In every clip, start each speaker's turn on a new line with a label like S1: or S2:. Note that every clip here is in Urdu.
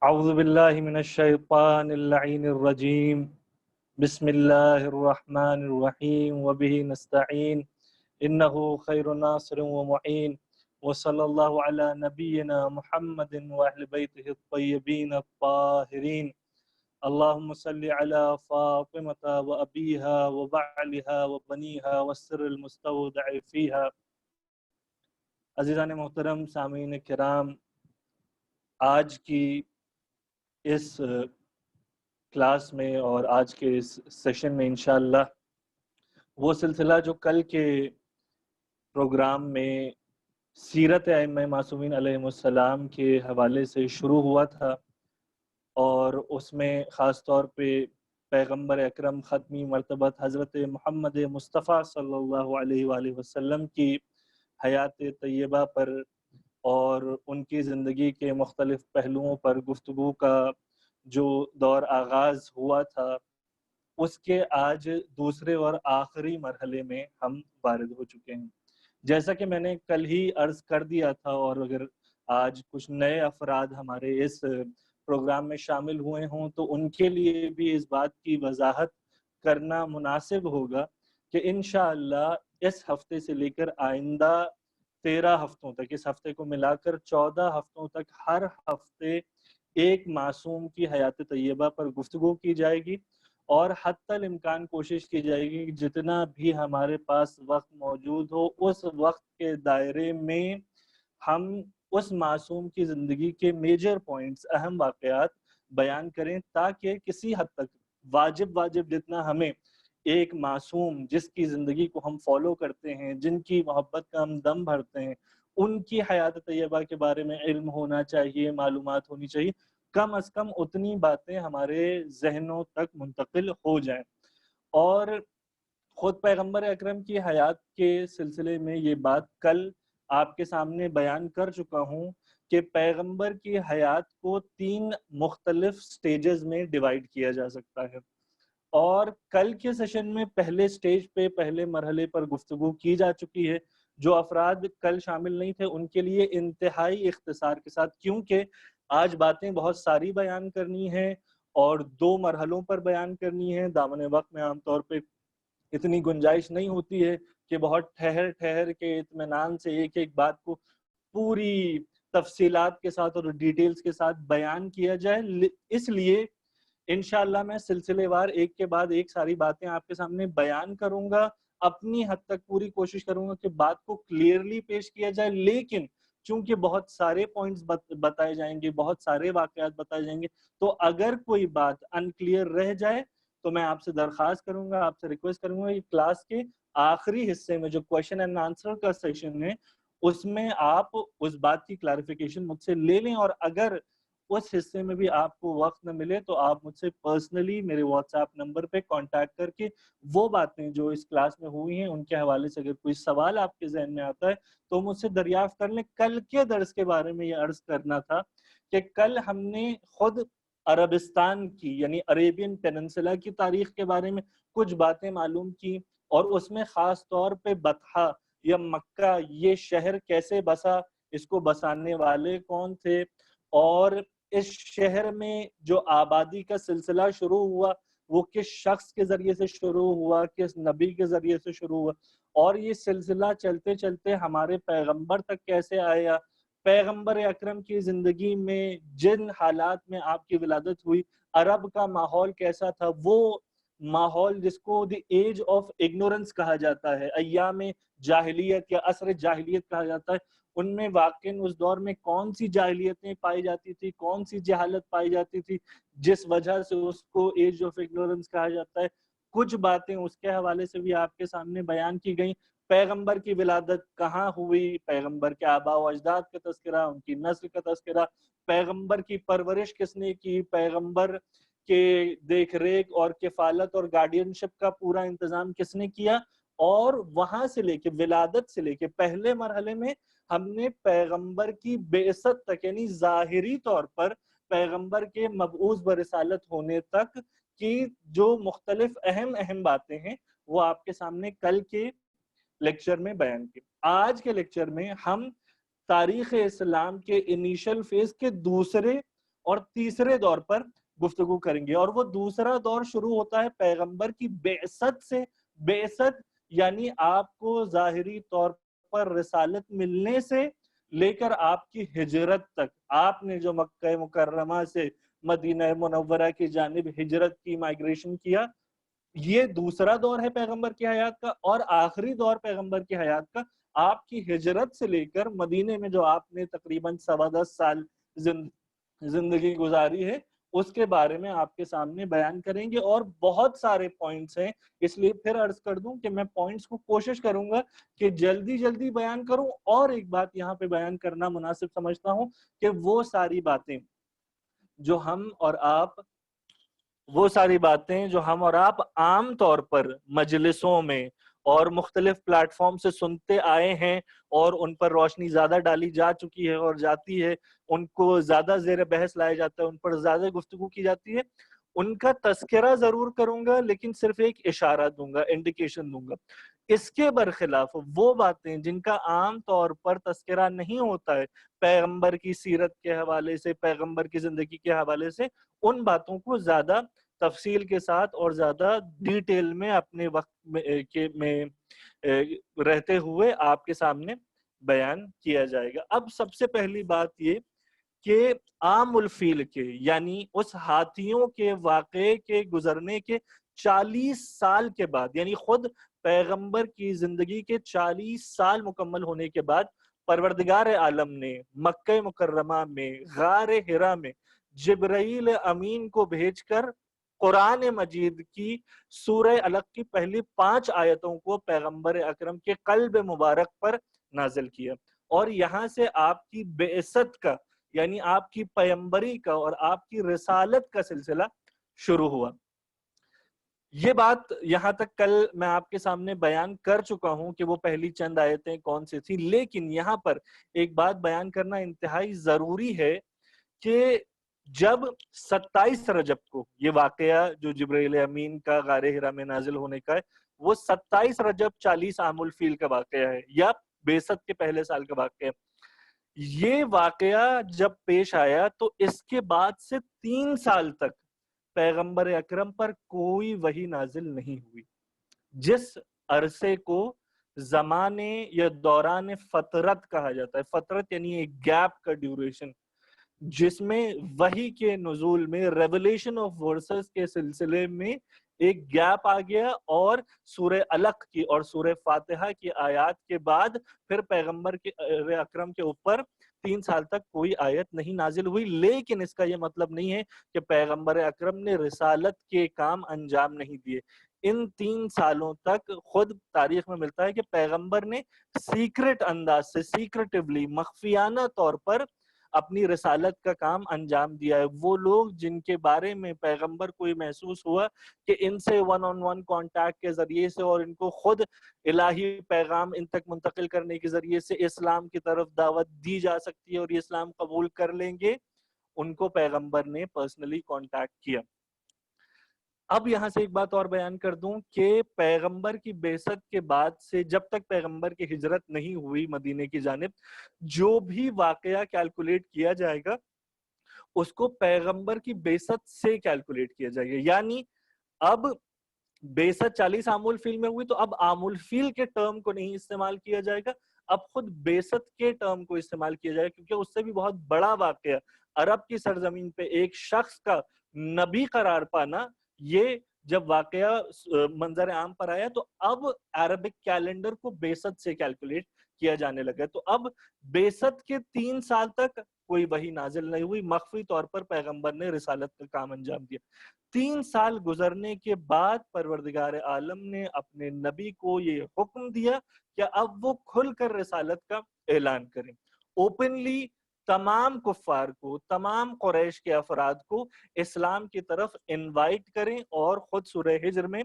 S1: اعوذ باللہ من الشیطان اللعین الرجیم بسم اللہ الرحمن الرحیم وبہ نستعین انہ خیر ناصر ومعین وصلی اللہ علی نبینا محمد واہل بیتہ الطیبین الطاہرین اللہم صلی علی فاطمة وابیہا وبعلہا وبنیہا والسر المستودع فیہا۔ عزیزان محترم، سامعین کرام، آج کی اس کلاس میں اور آج کے اس سیشن میں انشاءاللہ وہ سلسلہ جو کل کے پروگرام میں سیرت ائمہ معصومین علیہم السلام کے حوالے سے شروع ہوا تھا، اور اس میں خاص طور پہ پیغمبر اکرم ختمی مرتبت حضرت محمد مصطفیٰ صلی اللہ علیہ وآلہ وسلم کی حیات طیبہ پر اور ان کی زندگی کے مختلف پہلوؤں پر گفتگو کا جو دور آغاز ہوا تھا، اس کے آج دوسرے اور آخری مرحلے میں ہم وارد ہو چکے ہیں۔ جیسا کہ میں نے کل ہی عرض کر دیا تھا، اور اگر آج کچھ نئے افراد ہمارے اس پروگرام میں شامل ہوئے ہوں تو ان کے لیے بھی اس بات کی وضاحت کرنا مناسب ہوگا کہ انشاءاللہ اس ہفتے سے لے کر آئندہ 13 ہفتوں تک، اس ہفتے کو ملا کر 14 ہفتوں تک ہر ہفتے ایک معصوم کی حیات طیبہ پر گفتگو کی جائے گی، اور حتی الامکان کوشش کی جائے گی کہ جتنا بھی ہمارے پاس وقت موجود ہو اس وقت کے دائرے میں ہم اس معصوم کی زندگی کے میجر پوائنٹس، اہم واقعات بیان کریں، تاکہ کسی حد تک واجب جتنا ہمیں ایک معصوم جس کی زندگی کو ہم فالو کرتے ہیں، جن کی محبت کا ہم دم بھرتے ہیں، ان کی حیات طیبہ کے بارے میں علم ہونا چاہیے، معلومات ہونی چاہیے، کم از کم اتنی باتیں ہمارے ذہنوں تک منتقل ہو جائیں۔ اور خود پیغمبر اکرم کی حیات کے سلسلے میں یہ بات کل آپ کے سامنے بیان کر چکا ہوں کہ پیغمبر کی حیات کو 3 مختلف سٹیجز میں ڈیوائیڈ کیا جا سکتا ہے، اور کل کے سیشن میں پہلے سٹیج پہ، پہلے مرحلے پر گفتگو کی جا چکی ہے۔ جو افراد کل شامل نہیں تھے ان کے لیے انتہائی اختصار کے ساتھ، کیونکہ آج باتیں بہت ساری بیان کرنی ہیں اور 2 مرحلوں پر بیان کرنی ہے، دامن وقت میں عام طور پہ اتنی گنجائش نہیں ہوتی ہے کہ بہت ٹھہر کے اطمینان سے ایک ایک بات کو پوری تفصیلات کے ساتھ اور ڈیٹیلز کے ساتھ بیان کیا جائے۔ اس لیے انشاءاللہ میں سلسلے وار ایک کے بعد ایک ساری باتیں آپ کے سامنے بیان کروں گا، اپنی حد تک پوری کوشش کروں گا کہ بات کو کلیئرلی پیش کیا جائے، لیکن چونکہ بہت سارے پوائنٹس بتائے جائیں گے، بہت سارے واقعات بتائے جائیں گے، تو اگر کوئی بات انکلیئر رہ جائے تو میں آپ سے درخواست کروں گا، آپ سے ریکویسٹ کروں گا کہ کلاس کے آخری حصے میں جو کویشچن اینڈ آنسر کا سیشن ہے اس میں آپ اس بات کی کلیریفیکیشن مجھ سے لے لیں، اور اگر اس حصے میں بھی آپ کو وقت نہ ملے تو آپ مجھ سے پرسنلی میرے واٹس ایپ نمبر پہ کانٹیکٹ کر کے وہ باتیں جو اس کلاس میں ہوئی ہیں ان کے حوالے سے اگر کوئی سوال آپ کے ذہن میں آتا ہے تو مجھ سے دریافت کر لیں۔ کل کے درس کے بارے میں یہ عرض کرنا تھا کہ کل ہم نے خود عربستان کی یعنی عریبین پیننسلا کی تاریخ کے بارے میں کچھ باتیں معلوم کی، اور اس میں خاص طور پہ بطحہ یا مکہ یہ شہر کیسے بسا، اس کو بسانے والے کون تھے، اور اس شہر میں جو آبادی کا سلسلہ شروع ہوا وہ کس شخص کے ذریعے سے شروع ہوا، کس نبی کے ذریعے سے شروع ہوا، اور یہ سلسلہ چلتے چلتے ہمارے پیغمبر تک کیسے آیا، پیغمبر اکرم کی زندگی میں جن حالات میں آپ کی ولادت ہوئی عرب کا ماحول کیسا تھا، وہ ماحول جس کو دی ایج آف اگنورنس کہا جاتا ہے، ایام جاہلیت یا عصر جاہلیت کہا جاتا ہے، ان میں واقعاً اس دور میں کون سی جاہلیتیں پائی جاتی تھی، کون سی جہالت پائی جاتی تھی جس وجہ سے اس کو ایج آف اگنورنس کہا جاتا ہے۔ کچھ باتیں اس کے حوالے سے بھی آپ کے سامنے بیان کی گئیں۔ پیغمبر کی ولادت کہاں ہوئی، پیغمبر کے آباء و اجداد کا تذکرہ، ان کی نسل کا تذکرہ، پیغمبر کی پرورش کس نے کی، پیغمبر کے دیکھ ریکھ اور کفالت اور گارڈین شپ کا پورا انتظام کس نے کیا، اور وہاں سے لے کے ولادت سے لے کے پہلے مرحلے میں ہم نے پیغمبر کی بعثت تک یعنی ظاہری طور پر پیغمبر کے مبعوث برسالت ہونے تک کی جو مختلف اہم باتیں ہیں وہ آپ کے سامنے کل کے لیکچر میں بیان کی۔ آج کے لیکچر میں ہم تاریخ اسلام کے انیشل فیز کے دوسرے اور تیسرے دور پر گفتگو کریں گے. اور وہ دوسرا دور شروع ہوتا ہے پیغمبر کی بعثت سے. بعثت یعنی آپ کو ظاہری طور پر رسالت ملنے سے لے کر آپ کی ہجرت تک, آپ نے جو مکہ مکرمہ سے مدینہ منورہ کی جانب ہجرت کی, مائگریشن کیا, یہ دوسرا دور ہے پیغمبر کی حیات کا. اور آخری دور پیغمبر کی حیات کا آپ کی ہجرت سے لے کر مدینے میں جو آپ نے تقریباً 10.25 سال زندگی گزاری ہے, اس کے بارے میں آپ کے سامنے بیان کریں گے. اور بہت سارے پوائنٹس ہیں, اس لیے پھر عرض کر دوں کہ میں پوائنٹس کو کوشش کروں گا کہ جلدی جلدی بیان کروں. اور ایک بات یہاں پہ بیان کرنا مناسب سمجھتا ہوں کہ وہ ساری باتیں جو ہم اور آپ عام طور پر مجلسوں میں اور مختلف پلیٹ فارم سے سنتے آئے ہیں, اور ان پر روشنی زیادہ ڈالی جا چکی ہے اور جاتی ہے, ان کو زیادہ زیر بحث لایا جاتا ہے, ان پر زیادہ گفتگو کی جاتی ہے, ان کا تذکرہ ضرور کروں گا, لیکن صرف ایک اشارہ دوں گا, انڈیکیشن دوں گا. اس کے برخلاف وہ باتیں جن کا عام طور پر تذکرہ نہیں ہوتا ہے پیغمبر کی سیرت کے حوالے سے, پیغمبر کی زندگی کے حوالے سے, ان باتوں کو زیادہ تفصیل کے ساتھ اور زیادہ ڈیٹیل میں اپنے وقت میں رہتے ہوئے آپ کے سامنے بیان کیا جائے گا. اب سب سے پہلی بات یہ کہ عام الفیل کے یعنی اس ہاتھیوں کے واقعے کے گزرنے کے 40 سال کے بعد, یعنی خود پیغمبر کی زندگی کے 40 سال مکمل ہونے کے بعد پروردگار عالم نے مکہ مکرمہ میں غار حرا میں جبرائیل امین کو بھیج کر قرآن مجید کی سورہ علق کی پہلی 5 آیتوں کو پیغمبر اکرم کے قلب مبارک پر نازل کیا. اور یہاں سے آپ کی بعثت کا یعنی آپ کی پیغمبری کا اور آپ کی رسالت کا سلسلہ شروع ہوا. یہ بات یہاں تک کل میں آپ کے سامنے بیان کر چکا ہوں کہ وہ پہلی چند آیتیں کون سی تھی, لیکن یہاں پر ایک بات بیان کرنا انتہائی ضروری ہے کہ جب 27 رجب کو یہ واقعہ جو جبرائیل امین کا غار حرا میں نازل ہونے کا ہے, وہ 27 رجب 40 عام الفیل کا واقعہ ہے یا بعثت کے پہلے سال کا واقعہ ہے. یہ واقعہ جب پیش آیا تو اس کے بعد سے 3 سال تک پیغمبر اکرم پر کوئی وحی نازل نہیں ہوئی, جس عرصے کو زمانے یا دوران فترت کہا جاتا ہے. فترت یعنی ایک گیپ کا ڈیوریشن, جس میں وحی کے نزول میں ریولیشن آف ورسز کے سلسلے میں ایک گیپ آ گیا, اور سورہ علق کی اور سورہ فاتحہ کی آیات کے بعد پھر پیغمبر کے اکرم کے اوپر 3 سال تک کوئی آیت نہیں نازل ہوئی. لیکن اس کا یہ مطلب نہیں ہے کہ پیغمبر اکرم نے رسالت کے کام انجام نہیں دیے. ان 3 سالوں تک خود تاریخ میں ملتا ہے کہ پیغمبر نے سیکرٹ انداز سے, سیکرٹیولی, مخفیانہ طور پر اپنی رسالت کا کام انجام دیا ہے. وہ لوگ جن کے بارے میں پیغمبر کو یہ محسوس ہوا کہ ان سے 1-on-1 کانٹیکٹ کے ذریعے سے اور ان کو خود الہی پیغام ان تک منتقل کرنے کے ذریعے سے اسلام کی طرف دعوت دی جا سکتی ہے اور یہ اسلام قبول کر لیں گے, ان کو پیغمبر نے پرسنلی کانٹیکٹ کیا. اب یہاں سے ایک بات اور بیان کر دوں کہ پیغمبر کی بعثت کے بعد سے جب تک پیغمبر کی ہجرت نہیں ہوئی مدینے کی جانب, جو بھی واقعہ کیلکولیٹ کیا جائے گا اس کو پیغمبر کی بعثت سے کیلکولیٹ کیا جائے گا. یعنی اب بعثت 40 عام الفیل میں ہوئی تو اب عام الفیل کے ٹرم کو نہیں استعمال کیا جائے گا, اب خود بعثت کے ٹرم کو استعمال کیا جائے گا, کیونکہ اس سے بھی بہت بڑا واقعہ عرب کی سرزمین پہ ایک شخص کا نبی قرار پانا, یہ جب واقعہ منظر عام پر آیا تو اب عربک کیلنڈر کو بعثت سے کیلکولیٹ کیا جانے لگا. تو اب بعثت کے 3 سال تک کوئی وحی نازل نہیں ہوئی, مخفی طور پر پیغمبر نے رسالت کا کام انجام دیا. 3 سال گزرنے کے بعد پروردگار عالم نے اپنے نبی کو یہ حکم دیا کہ اب وہ کھل کر رسالت کا اعلان کریں, اوپنلی تمام کفار کو, تمام قریش کے افراد کو اسلام کی طرف انوائٹ کریں. اور خود سورہ ہجر میں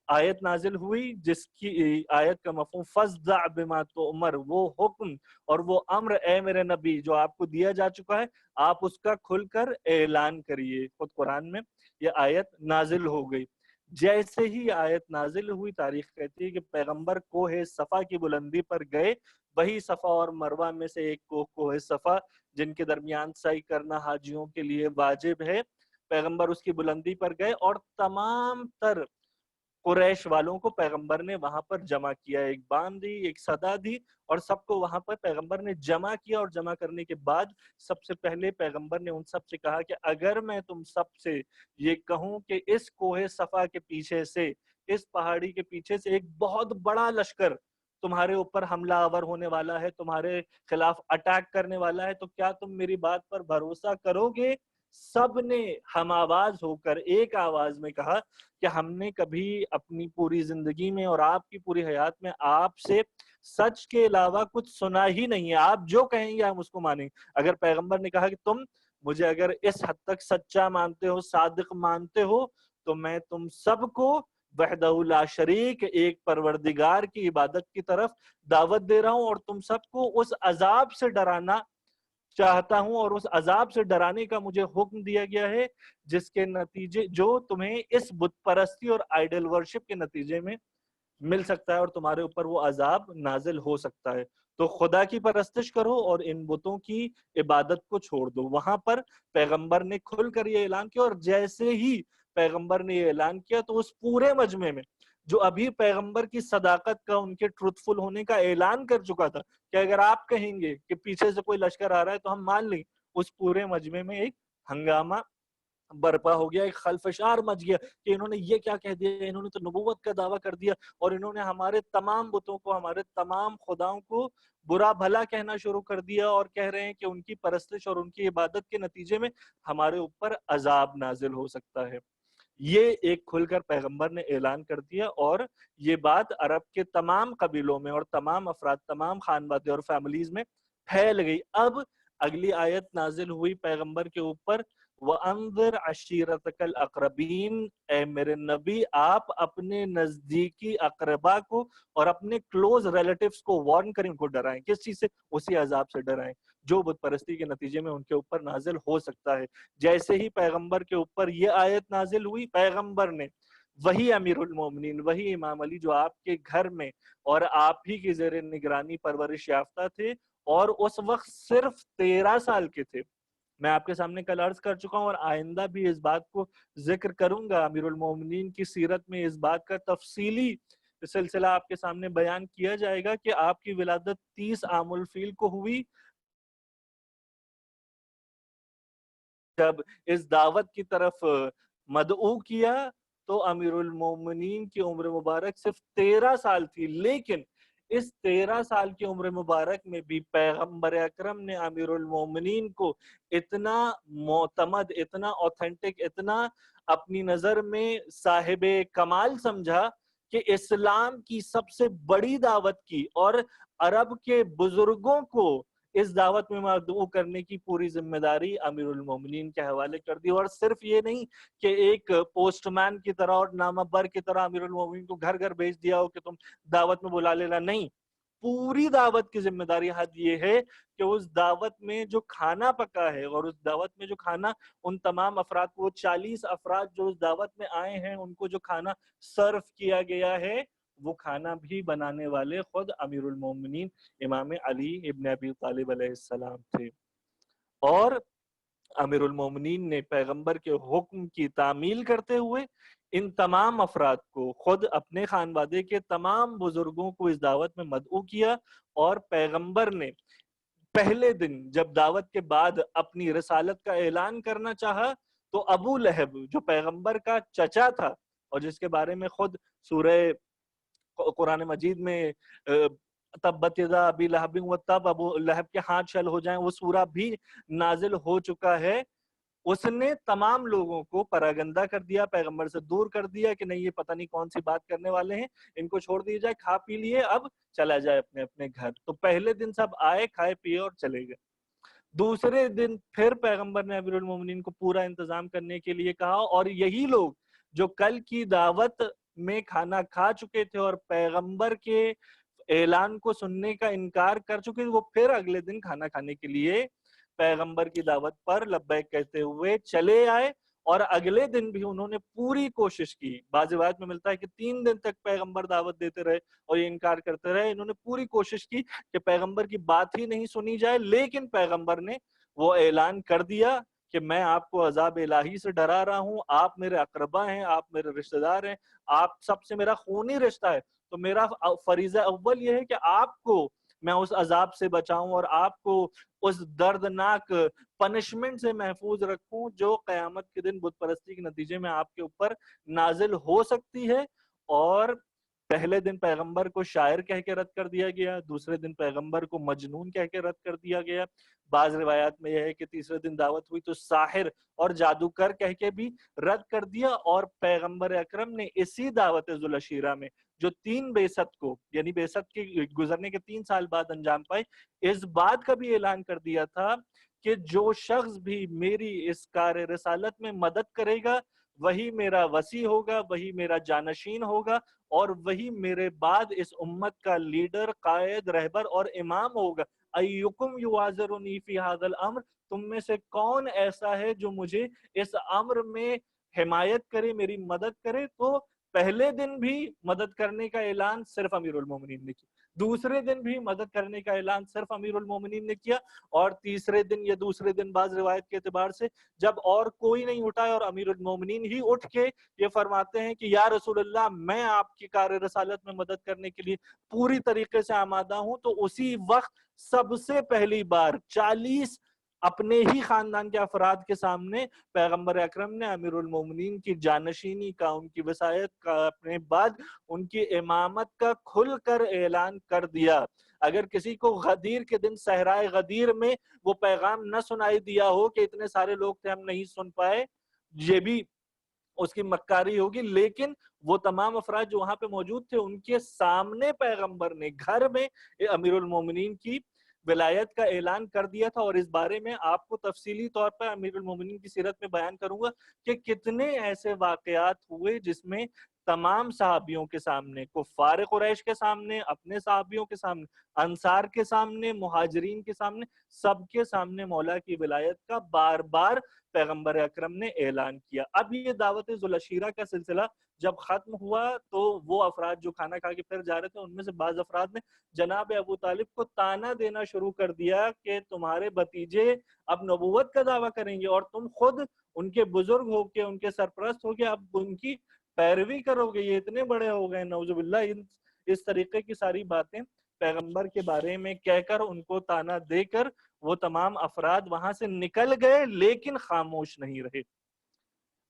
S1: آیت نازل ہوئی جس کی آیت کا مفہوم فَاصْدَعْ بِمَا تُؤْمَرُ, وہ حکم اور وہ امر اے میرے نبی جو آپ کو دیا جا چکا ہے آپ اس کا کھل کر اعلان کریے. خود قرآن میں یہ آیت نازل ہو گئی. جیسے ہی آیت نازل ہوئی، تاریخ کہتی ہے کہ پیغمبر کوہ صفا کی بلندی پر گئے، وہی صفا اور مروہ میں سے ایک کوہ صفا جن کے درمیان سعی کرنا حاجیوں کے لیے واجب ہے، پیغمبر اس کی بلندی پر گئے اور تمام تر قریش والوں کو پیغمبر نے وہاں پر جمع کیا، ایک باندھ دی، ایک صدا دی اور سب کو وہاں پر پیغمبر نے جمع کیا، اور جمع کرنے کے بعد سب سے پہلے پیغمبر نے ان سب سے کہا کہ اگر میں تم سب سے یہ کہوں کہ اس کوہ صفا کے پیچھے سے، اس پہاڑی کے پیچھے سے ایک بہت بڑا لشکر تمہارے اوپر حملہ آور ہونے والا ہے، تمہارے خلاف اٹیک کرنے والا ہے، تو کیا تم میری بات پر بھروسہ کرو گے؟ سب نے ہم آواز ہو کر ایک آواز میں کہا کہ ہم نے کبھی اپنی پوری زندگی میں اور آپ کی پوری حیات میں آپ سے سچ کے علاوہ کچھ سنا ہی نہیں ہے، آپ جو کہیں گے ہم اس کو مانیں گے۔ اگر پیغمبر نے کہا کہ تم مجھے اگر اس حد تک سچا مانتے ہو، صادق مانتے ہو، تو میں تم سب کو وحدہ لا شریک ایک پروردگار کی عبادت کی طرف دعوت دے رہا ہوں، اور تم سب کو اس عذاب سے ڈرانا چاہتا ہوں، اور اس عذاب سے ڈرانے کا مجھے حکم دیا گیا ہے جس کے نتیجے جو تمہیں اس بت پرستی اور آئیڈل ورشپ کے نتیجے میں مل سکتا ہے، اور تمہارے اوپر وہ عذاب نازل ہو سکتا ہے۔ تو خدا کی پرستش کرو اور ان بتوں کی عبادت کو چھوڑ دو۔ وہاں پر پیغمبر نے کھل کر یہ اعلان کیا، اور جیسے ہی پیغمبر نے یہ اعلان کیا تو اس پورے مجمع میں جو ابھی پیغمبر کی صداقت کا، ان کے ٹروتفل ہونے کا اعلان کر چکا تھا کہ اگر آپ کہیں گے کہ پیچھے سے کوئی لشکر آ رہا ہے تو ہم مان لیں، اس پورے مجمع میں ایک ہنگامہ برپا ہو گیا، ایک خلفشار مچ گیا کہ انہوں نے یہ کیا کہہ دیا، انہوں نے تو نبوت کا دعویٰ کر دیا، اور انہوں نے ہمارے تمام بتوں کو، ہمارے تمام خداؤں کو برا بھلا کہنا شروع کر دیا، اور کہہ رہے ہیں کہ ان کی پرستش اور ان کی عبادت کے نتیجے میں ہمارے اوپر عذاب نازل ہو سکتا ہے۔ یہ ایک کھل کر پیغمبر نے اعلان کر دیا، اور یہ بات عرب کے تمام قبیلوں میں اور تمام افراد، تمام خانوادے اور فیملیز میں پھیل گئی۔ اب اگلی آیت نازل ہوئی پیغمبر کے اوپر، وَأَنذِرْ عَشِيرَتَكَ الْأَقْرَبِينَ، اے میرے نبی آپ اپنے نزدیکی اقربا کو اور اپنے کلوز ریلیٹیوز کو وارن کریں، ان کو ڈرائیں۔ کس چیز سے؟ اسی عذاب سے ڈرائیں جو بت پرستی کے نتیجے میں ان کے اوپر نازل ہو سکتا ہے۔ جیسے ہی پیغمبر کے اوپر یہ آیت نازل ہوئی، پیغمبر نے وہی امیر المومنین، وہی امام علی جو آپ کے گھر میں اور آپ ہی کی زیر نگرانی پرورش یافتہ تھے، اور اس وقت صرف 13 سال کے تھے۔ میں آپ کے سامنے کل عرض کر چکا ہوں اور آئندہ بھی اس بات کو ذکر کروں گا، امیر المومنین کی سیرت میں اس بات کا تفصیلی سلسلہ آپ کے سامنے بیان کیا جائے گا کہ آپ کی ولادت 30 عام الفیل کو ہوئی۔ جب اس دعوت کی طرف مدعو کیا تو امیر المومنین کی عمر مبارک صرف 13 سال تھی، لیکن اس 13 سال کی عمر مبارک میں بھی پیغمبر اکرم نے امیر المومنین کو اتنا معتمد، اتنا اوتھینٹک، اتنا اپنی نظر میں صاحب کمال سمجھا کہ اسلام کی سب سے بڑی دعوت کی، اور عرب کے بزرگوں کو اس دعوت میں مدعو کرنے کی پوری ذمہ داری امیر المومنین کے حوالے کر دی۔ اور صرف یہ نہیں کہ ایک پوسٹ مین کی طرح اور نامہ بر کی طرح امیر المومنین کو گھر گھر بھیج دیا ہو کہ تم دعوت میں بلا لینا، نہیں، پوری دعوت کی ذمہ داری حد یہ ہے کہ اس دعوت میں جو کھانا پکا ہے، اور اس دعوت میں جو کھانا ان تمام افراد کو، 40 افراد جو اس دعوت میں آئے ہیں، ان کو جو کھانا سرو کیا گیا ہے، وہ کھانا بھی بنانے والے خود امیر المومنین امام علی ابن ابی طالب علیہ السلام تھے۔ اور امیر المومنین نے پیغمبر کے حکم کی تعمیل کرتے ہوئے ان تمام افراد کو، خود اپنے خانوادے کے تمام بزرگوں کو اس دعوت میں مدعو کیا، اور پیغمبر نے پہلے دن جب دعوت کے بعد اپنی رسالت کا اعلان کرنا چاہا تو ابو لہب جو پیغمبر کا چچا تھا، اور جس کے بارے میں خود سورہ قرآن مجید میں تبت یدا ابی لہب وتب، ابو لہب کے ہاتھ شل ہو جائیں، وہ سورہ بھی نازل ہو چکا ہے، اس نے تمام لوگوں کو پراگندہ کر دیا، پیغمبر سے دور کر دیا کہ نہیں، یہ پتہ نہیں کون سی بات کرنے والے ہیں، ان کو چھوڑ دیا جائے، کھا پی لیے، اب چلا جائے اپنے اپنے گھر۔ تو پہلے دن سب آئے، کھائے پیے اور چلے گئے۔ دوسرے دن پھر پیغمبر نے امیر المومنین کو پورا انتظام کرنے کے لیے کہا، اور یہی لوگ جو کل کی دعوت میں کھانا کھا چکے تھے اور پیغمبر کے اعلان کو سننے کا انکار کر چکے تھے، وہ پھر اگلے دن کھانا کھانے کے لیے پیغمبر کی دعوت پر لبیک کہتے ہوئے چلے آئے، اور اگلے دن بھی انہوں نے پوری کوشش کی. بعض روایت میں ملتا ہے کہ 3 دن تک پیغمبر دعوت دیتے رہے اور یہ انکار کرتے رہے. انہوں نے پوری کوشش کی کہ پیغمبر کی بات ہی نہیں سنی جائے, لیکن پیغمبر نے وہ اعلان کر دیا کہ میں آپ کو عذاب الہی سے ڈرا رہا ہوں, آپ میرے اقربا ہیں, آپ میرے رشتہ دار ہیں, آپ سب سے میرا خونی رشتہ ہے, تو میرا فریضہ اول یہ ہے کہ آپ کو میں اس عذاب سے بچاؤں اور آپ کو اس دردناک پنشمنٹ سے محفوظ رکھوں جو قیامت کے دن بت پرستی کے نتیجے میں آپ کے اوپر نازل ہو سکتی ہے. اور پہلے دن پیغمبر کو شاعر کہہ کے رد کر دیا گیا, دوسرے دن پیغمبر کو مجنون کہہ کے رد کر دیا گیا. بعض روایات میں یہ ہے کہ تیسرے دن دعوت ہوئی تو ساحر اور جادوگر کہہ کے بھی رد کر دیا. اور پیغمبر اکرم نے اسی دعوت ذوالعشیرہ میں جو 3 بعثت کو یعنی بعثت کے گزرنے کے 3 سال بعد انجام پائے, اس بات کا بھی اعلان کر دیا تھا کہ جو شخص بھی میری اس کار رسالت میں مدد کرے گا وہی میرا وصی ہوگا, وہی میرا جانشین ہوگا, اور وہی میرے بعد اس امت کا لیڈر, قائد, رہبر اور امام ہوگا. ایکم یوازرنی فی ھذا الامر, تم میں سے کون ایسا ہے جو مجھے اس امر میں حمایت کرے, میری مدد کرے. تو پہلے دن بھی مدد کرنے کا اعلان صرف امیر المومنین نے کیا, دوسرے دن بھی مدد کرنے کا اعلان صرف امیر المومنین نے کیا, اور تیسرے دن یا دوسرے دن بعض روایت کے اعتبار سے جب اور کوئی نہیں اٹھا اور امیر المومنین ہی اٹھ کے یہ فرماتے ہیں کہ یا رسول اللہ میں آپ کی کار رسالت میں مدد کرنے کے لیے پوری طریقے سے آمادہ ہوں, تو اسی وقت سب سے پہلی بار 40 اپنے ہی خاندان کے افراد کے سامنے پیغمبر اکرم نے امیر المومنین کی جانشینی کا, ان کی وصایت کا, اپنے بعد ان کی امامت کا کھل کر اعلان کر دیا. اگر کسی کو غدیر کے دن صحرائے غدیر میں وہ پیغام نہ سنائی دیا ہو کہ اتنے سارے لوگ تھے ہم نہیں سن پائے, یہ بھی اس کی مکاری ہوگی, لیکن وہ تمام افراد جو وہاں پہ موجود تھے ان کے سامنے پیغمبر نے گھر میں امیر المومنین کی ولایت کا اعلان کر دیا تھا. اور اس بارے میں آپ کو تفصیلی طور پر امیر المومنین کی سیرت میں بیان کروں گا کہ کتنے ایسے واقعات ہوئے جس میں تمام صحابیوں کے سامنے, کفار قریش کے سامنے, اپنے صحابیوں کے سامنے, انصار کے سامنے, مہاجرین کے سامنے, سب کے سامنے مولا کی ولایت کا بار بار پیغمبر اکرم نے اعلان کیا. اب یہ دعوت ذوالعشیرہ کا سلسلہ جب ختم ہوا تو وہ افراد جو کھانا کھا کے پھر جا رہے تھے ان میں سے بعض افراد نے جناب ابو طالب کو تانا دینا شروع کر دیا کہ تمہارے بھتیجے اب نبوت کا دعویٰ کریں گے اور تم خود ان کے بزرگ ہو کے, ان کے سرپرست ہو کے اب ان کی پیروی کرو گے, یہ اتنے بڑے ہو گئے. نعوذ باللہ, اس طریقے کی ساری باتیں پیغمبر کے بارے میں کہہ کر ان کو تانا دے کر وہ تمام افراد وہاں سے نکل گئے, لیکن خاموش نہیں رہے.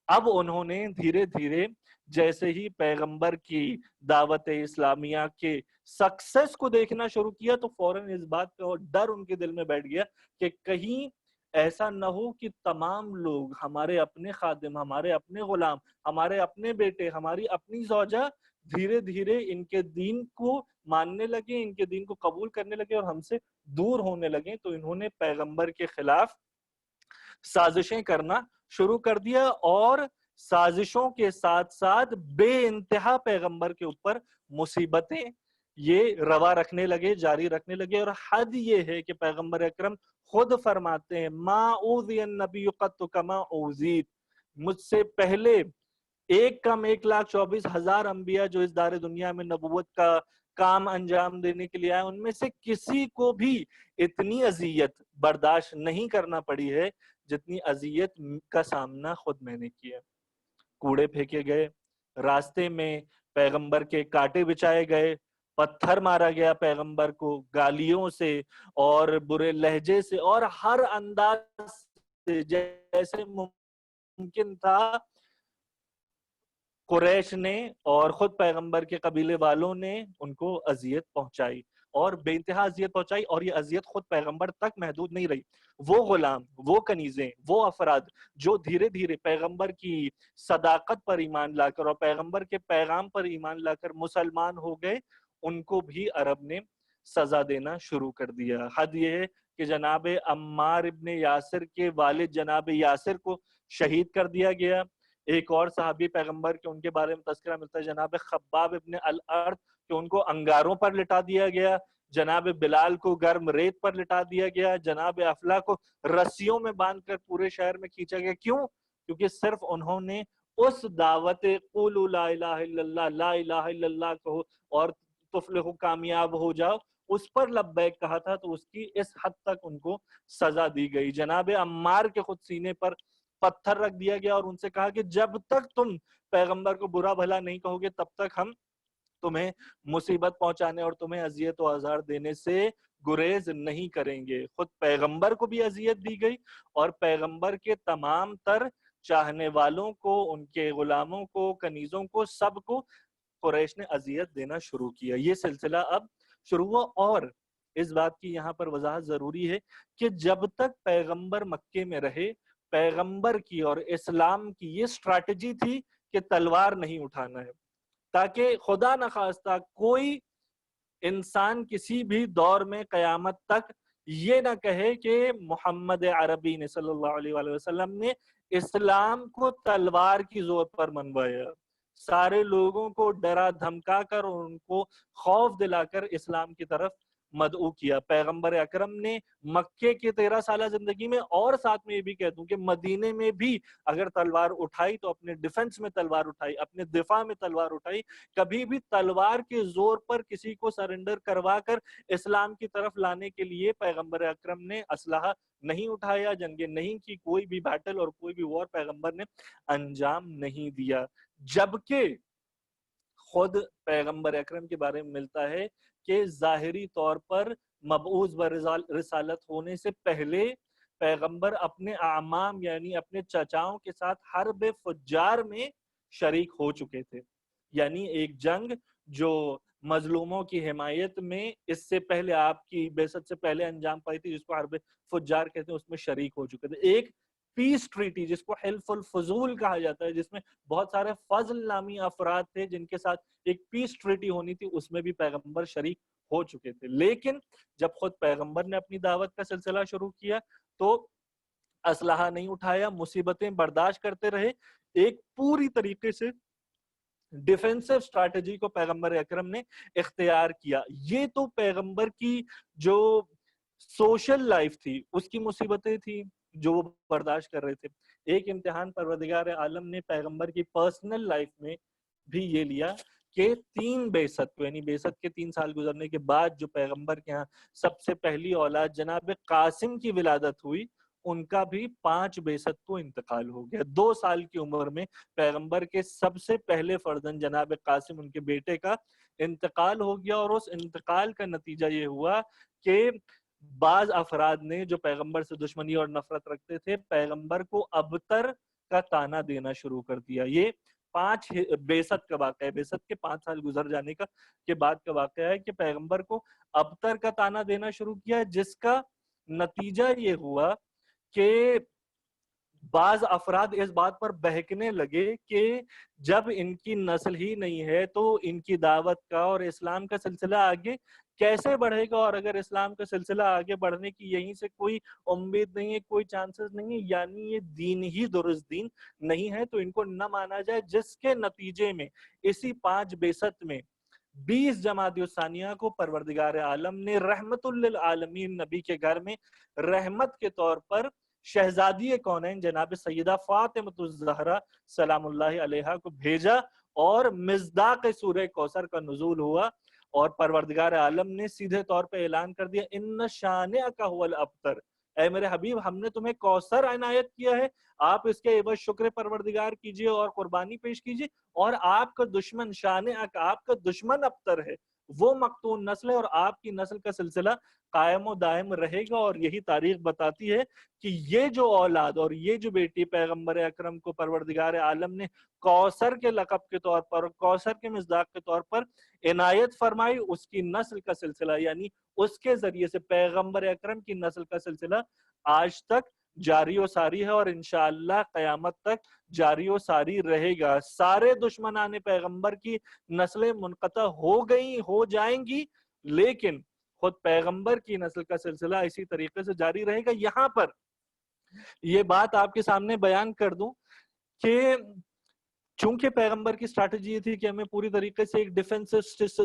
S1: اب انہوں نے دھیرے دھیرے جیسے ہی پیغمبر کی دعوت اسلامیہ کے سکسس کو دیکھنا شروع کیا تو فوراً اس بات کا ڈر ان کے دل میں بیٹھ گیا کہ کہیں ایسا نہ ہو کہ تمام لوگ, ہمارے اپنے خادم, ہمارے اپنے غلام, ہمارے اپنے بیٹے, ہماری اپنی زوجہ دھیرے دھیرے ان کے دین کو ماننے لگے, ان کے دین کو قبول کرنے لگے اور ہم سے دور ہونے لگے. تو انہوں نے پیغمبر کے خلاف سازشیں کرنا شروع کر دیا اور سازشوں کے ساتھ ساتھ بے انتہا پیغمبر کے اوپر مصیبتیں یہ روا رکھنے لگے, جاری رکھنے لگے. اور حد یہ ہے کہ پیغمبر اکرم خود فرماتے ہیں ما اوذی النبی قط کما اوذیت, مجھ سے پہلے 1,24,000 انبیاء جو اس دار دنیا میں نبوت کا کام انجام دینے کے لیے آئے ان میں سے کسی کو بھی اتنی اذیت برداشت نہیں کرنا پڑی ہے جتنی اذیت کا سامنا خود میں نے کیا. کوڑے پھینکے گئے, راستے میں پیغمبر کے کانٹے بچھائے گئے, پتھر مارا گیا پیغمبر کو گالیوں سے اور برے لہجے سے اور ہر انداز سے جیسے ممکن تھا قریش نے اور خود پیغمبر کے قبیلے والوں نے ان کو اذیت پہنچائی اور بے انتہا اذیت پہنچائی. اور یہ اذیت خود پیغمبر تک محدود نہیں رہی, وہ غلام, وہ کنیزیں, وہ افراد جو دھیرے دھیرے پیغمبر کی صداقت پر ایمان لا کر اور پیغمبر کے پیغام پر ایمان لا کر مسلمان ہو گئے, ان کو بھی عرب نے سزا دینا شروع کر دیا. حد یہ ہے کہ جناب عمار ابن یاسر کے والد جناب یاسر کو شہید کر دیا گیا. ایک اور صحابی پیغمبر کے ان کے بارے میں تذکرہ ملتا ہے جناب خباب ابن الارت کہ ان کو انگاروں پر لٹا دیا گیا, جناب بلال کو گرم ریت پر لٹا دیا گیا, جناب افلا کو رسیوں میں باندھ کر پورے شہر میں کھینچا گیا. کیوں؟ کیونکہ صرف انہوں نے اس دعوت قولوا لا الہ الا اللہ، لا الہ الا اللہ کہو اور تفلحوا کامیاب ہو جاؤ، اس پر لبیک کہا تھا، تو اس کی اس حد تک ان کو سزا دی گئی۔ جناب عمار کے خود سینے پر پتھر رکھ دیا گیا اور ان سے کہا کہ جب تک تم پیغمبر کو برا بھلا نہیں کہو گے تب تک ہم تمہیں مصیبت پہنچانے اور تمہیں اذیت و آزار دینے سے گریز نہیں کریں گے۔ خود پیغمبر کو بھی اذیت دی گئی اور پیغمبر کے تمام تر چاہنے والوں کو، ان کے غلاموں کو، کنیزوں کو، سب کو قریش نے اذیت دینا شروع کیا۔ یہ سلسلہ اب شروع ہوا، اور اس بات کی یہاں پر وضاحت ضروری ہے کہ جب تک پیغمبر مکے میں رہے، پیغمبر کی اور اسلام کی یہ اسٹریٹجی تھی کہ تلوار نہیں اٹھانا ہے، تاکہ خدا نخواستہ کوئی انسان کسی بھی دور میں قیامت تک یہ نہ کہے کہ محمد عربی نے صلی اللہ علیہ وآلہ وسلم نے اسلام کو تلوار کی زور پر منوایا، سارے لوگوں کو ڈرا دھمکا کر اور ان کو خوف دلا کر اسلام کی طرف مدعو کیا۔ پیغمبر اکرم نے مکے کی 13 سالہ زندگی میں، اور ساتھ میں یہ بھی کہہ دوں کہ مدینے میں بھی اگر تلوار اٹھائی تو اپنے ڈیفنس میں تلوار اٹھائی، اپنے دفاع میں تلوار اٹھائی، کبھی بھی تلوار کے زور پر کسی کو سرنڈر کروا کر اسلام کی طرف لانے کے لیے پیغمبر اکرم نے اسلحہ نہیں اٹھایا، جنگیں نہیں کی، کوئی بھی بیٹل اور کوئی بھی وار پیغمبر نے انجام نہیں دیا۔ جبکہ خود پیغمبر اکرم کے بارے میں ملتا ہے کہ ظاہری طور پر مبعوث برسالت ہونے سے پہلے پیغمبر اپنے اعمام یعنی اپنے چچاؤں کے ساتھ حرب فجار میں شریک ہو چکے تھے، یعنی ایک جنگ جو مظلوموں کی حمایت میں اس سے پہلے آپ کی بعثت سے پہلے انجام پائی تھی، جس کو حرب فجار کہتے ہیں، اس میں شریک ہو چکے تھے۔ ایک پیس ٹریٹی جس کو حلف الفضول کہا جاتا ہے، جس میں بہت سارے فضل نامی افراد تھے جن کے ساتھ ایک پیس ٹریٹی ہونی تھی، اس میں بھی پیغمبر شریک ہو چکے تھے۔ لیکن جب خود پیغمبر نے اپنی دعوت کا سلسلہ شروع کیا تو اسلحہ نہیں اٹھایا، مصیبتیں برداشت کرتے رہے، ایک پوری طریقے سے ڈیفینسو اسٹریٹجی کو پیغمبر اکرم نے اختیار کیا۔ یہ تو پیغمبر کی جو سوشل لائف تھی اس کی مصیبتیں تھیں جو وہ برداشت کر رہے تھے۔ ایک امتحان پروردگار عالم نے پیغمبر کی پرسنل لائف میں بھی یہ لیا کہ 3 بعثت کو، یعنی بعثت کے 3 سال گزرنے کے بعد جو پیغمبر کے ہاں سب سے پہلی اولاد جناب قاسم کی ولادت ہوئی، ان کا بھی 5 بعثت کو انتقال ہو گیا۔ 2 سال کی عمر میں پیغمبر کے سب سے پہلے فرزند جناب قاسم، ان کے بیٹے کا انتقال ہو گیا، اور اس انتقال کا نتیجہ یہ ہوا کہ بعض افراد نے جو پیغمبر سے دشمنی اور نفرت رکھتے تھے، پیغمبر کو ابتر کا طعنہ دینا شروع کر دیا۔ یہ 5 بعثت کا واقعہ ہے، بعثت کے 5 سال گزر جانے کا کے بعد کا واقعہ ہے کہ پیغمبر کو ابتر کا طعنہ دینا شروع کیا، جس کا نتیجہ یہ ہوا کہ بعض افراد اس بات پر بہکنے لگے کہ جب ان کی نسل ہی نہیں ہے تو ان کی دعوت کا اور اسلام کا سلسلہ آگے کیسے بڑھے گا، اور اگر اسلام کا سلسلہ آگے بڑھنے کی یہیں سے کوئی امید نہیں ہے، کوئی چانسز نہیں ہے، یعنی یہ دین ہی درست دین نہیں ہے، تو ان کو نہ مانا جائے، جس کے نتیجے میں اسی 5 بعثت میں 20 جمادی الثانیہ کو پروردگار عالم نے رحمت للعالمین نبی کے گھر میں رحمت کے طور پر شہزادی کونین جناب سیدہ فاطمہ الزہرا سلام اللہ علیہا کو بھیجا، اور مصداق سورہ کوثر کا نزول ہوا، اور پروردگار عالم نے سیدھے طور پہ اعلان کر دیا ان شانئک هو الابتر، اے میرے حبیب ہم نے تمہیں کوثر عنایت کیا ہے، آپ اس کے عوض شکر پروردگار کیجئے اور قربانی پیش کیجئے، اور آپ کا دشمن شانئک، آپ کا دشمن ابتر ہے، وہ مقتون نسل ہے، اور آپ کی نسل کا سلسلہ قائم و دائم رہے گا۔ اور یہی تاریخ بتاتی ہے کہ یہ جو اولاد اور یہ جو بیٹی پیغمبر اکرم کو پروردگار عالم نے کوثر کے لقب کے طور پر، کوثر کے مصداق کے طور پر عنایت فرمائی، اس کی نسل کا سلسلہ یعنی اس کے ذریعے سے پیغمبر اکرم کی نسل کا سلسلہ آج تک جاری و ساری ہے، اور انشاءاللہ قیامت تک جاری و ساری رہے گا۔ سارے دشمنان پیغمبر کی نسلیں منقطع ہو گئی، ہو جائیں گی، لیکن خود پیغمبر کی نسل کا سلسلہ اسی طریقے سے جاری رہے گا۔ یہاں پر یہ بات آپ کے سامنے بیان کر دوں کہ چونکہ پیغمبر کی اسٹریٹجی یہ تھی کہ ہمیں پوری طریقے سے ایک ڈیفنس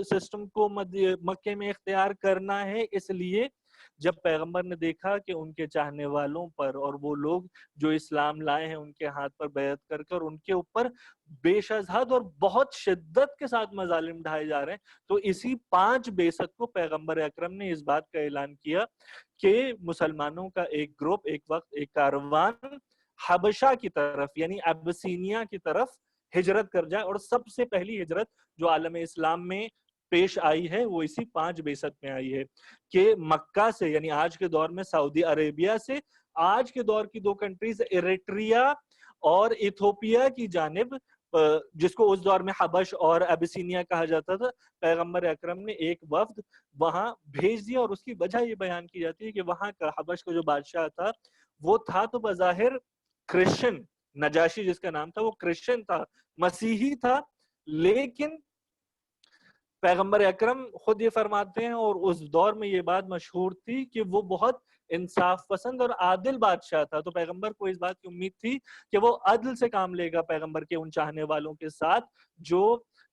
S1: سسٹم کو مکے میں اختیار کرنا ہے، اس لیے جب پیغمبر نے دیکھا کہ ان کے چاہنے والوں پر اور وہ لوگ جو اسلام لائے ہیں ان کے ہاتھ پر بیعت کر کے اور ان کے اوپر بے شذہد اور بہت شدت کے ساتھ مظالم ڈھائے جا رہے ہیں، تو اسی 5 بیست کو پیغمبر اکرم نے اس بات کا اعلان کیا کہ مسلمانوں کا ایک گروپ ایک وقت ایک کاروان حبشہ کی طرف یعنی ابسینیا کی طرف ہجرت کر جائے، اور سب سے پہلی ہجرت جو عالم اسلام میں پیش آئی ہے وہ اسی 5 بیست میں آئی ہے کہ مکہ سے یعنی آج کے دور میں سعودی عربیہ سے آج کے دور کی 2 کنٹریز ایریٹریا اور ایتھوپیا کی جانب، جس کو اس دور میں حبش اور ابسینیا کہا جاتا تھا، پیغمبر اکرم نے ایک وفد وہاں بھیج دیا، اور اس کی وجہ یہ بیان کی جاتی ہے کہ وہاں کا حبش کا جو بادشاہ تھا وہ تھا تو بظاہر کرسچن، نجاشی جس کا نام تھا وہ کرسچن تھا، مسیحی تھا، لیکن پیغمبر اکرم خود یہ فرماتے ہیں اور اس دور میں یہ بات مشہور تھی کہ وہ بہت انصاف پسند اور عادل بادشاہ تھا، تو پیغمبر کو اس بات کی امید تھی کہ وہ عدل سے کام لے گا پیغمبر کے ان چاہنے والوں کے ساتھ جو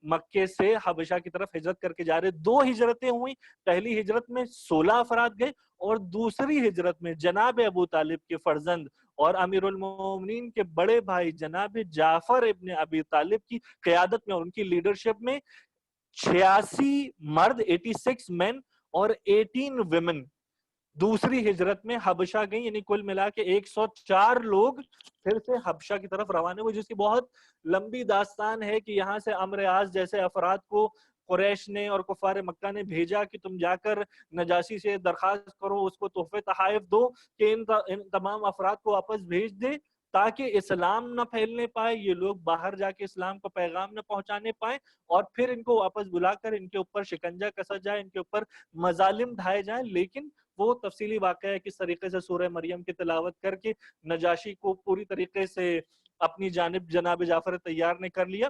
S1: مکے سے حبشہ کی طرف ہجرت کر کے جا رہے۔ 2 ہجرتیں ہوئیں، پہلی ہجرت میں 16 افراد گئے اور دوسری ہجرت میں جناب ابو طالب کے فرزند اور امیر المومنین کے بڑے بھائی جناب جعفر ابن ابی طالب کی قیادت میں اور ان کی لیڈرشپ میں 86 مرد 86 مین اور 18 ویمن دوسری ہجرت میں حبشہ گئی، یعنی کل ملا کے 104 لوگ پھر سے حبشہ کی طرف روانے ہوئے، جس کی بہت لمبی داستان ہے کہ یہاں سے عمرو عاص جیسے افراد کو قریش نے اور کفار مکہ نے بھیجا کہ تم جا کر نجاشی سے درخواست کرو، اس کو تحفے تحائف دو کہ ان تمام افراد کو واپس بھیج دے تاکہ اسلام نہ پھیلنے پائے، یہ لوگ باہر جا کے اسلام کو پیغام نہ پہنچانے پائیں، اور پھر ان کو واپس بلا کر ان کے اوپر شکنجہ کسا جائے، ان کے اوپر مظالم ڈھائے جائیں۔ لیکن وہ تفصیلی واقعہ ہے کس طریقے سے سورہ مریم کی تلاوت کر کے نجاشی کو پوری طریقے سے اپنی جانب جناب جعفر طیار نے کر لیا۔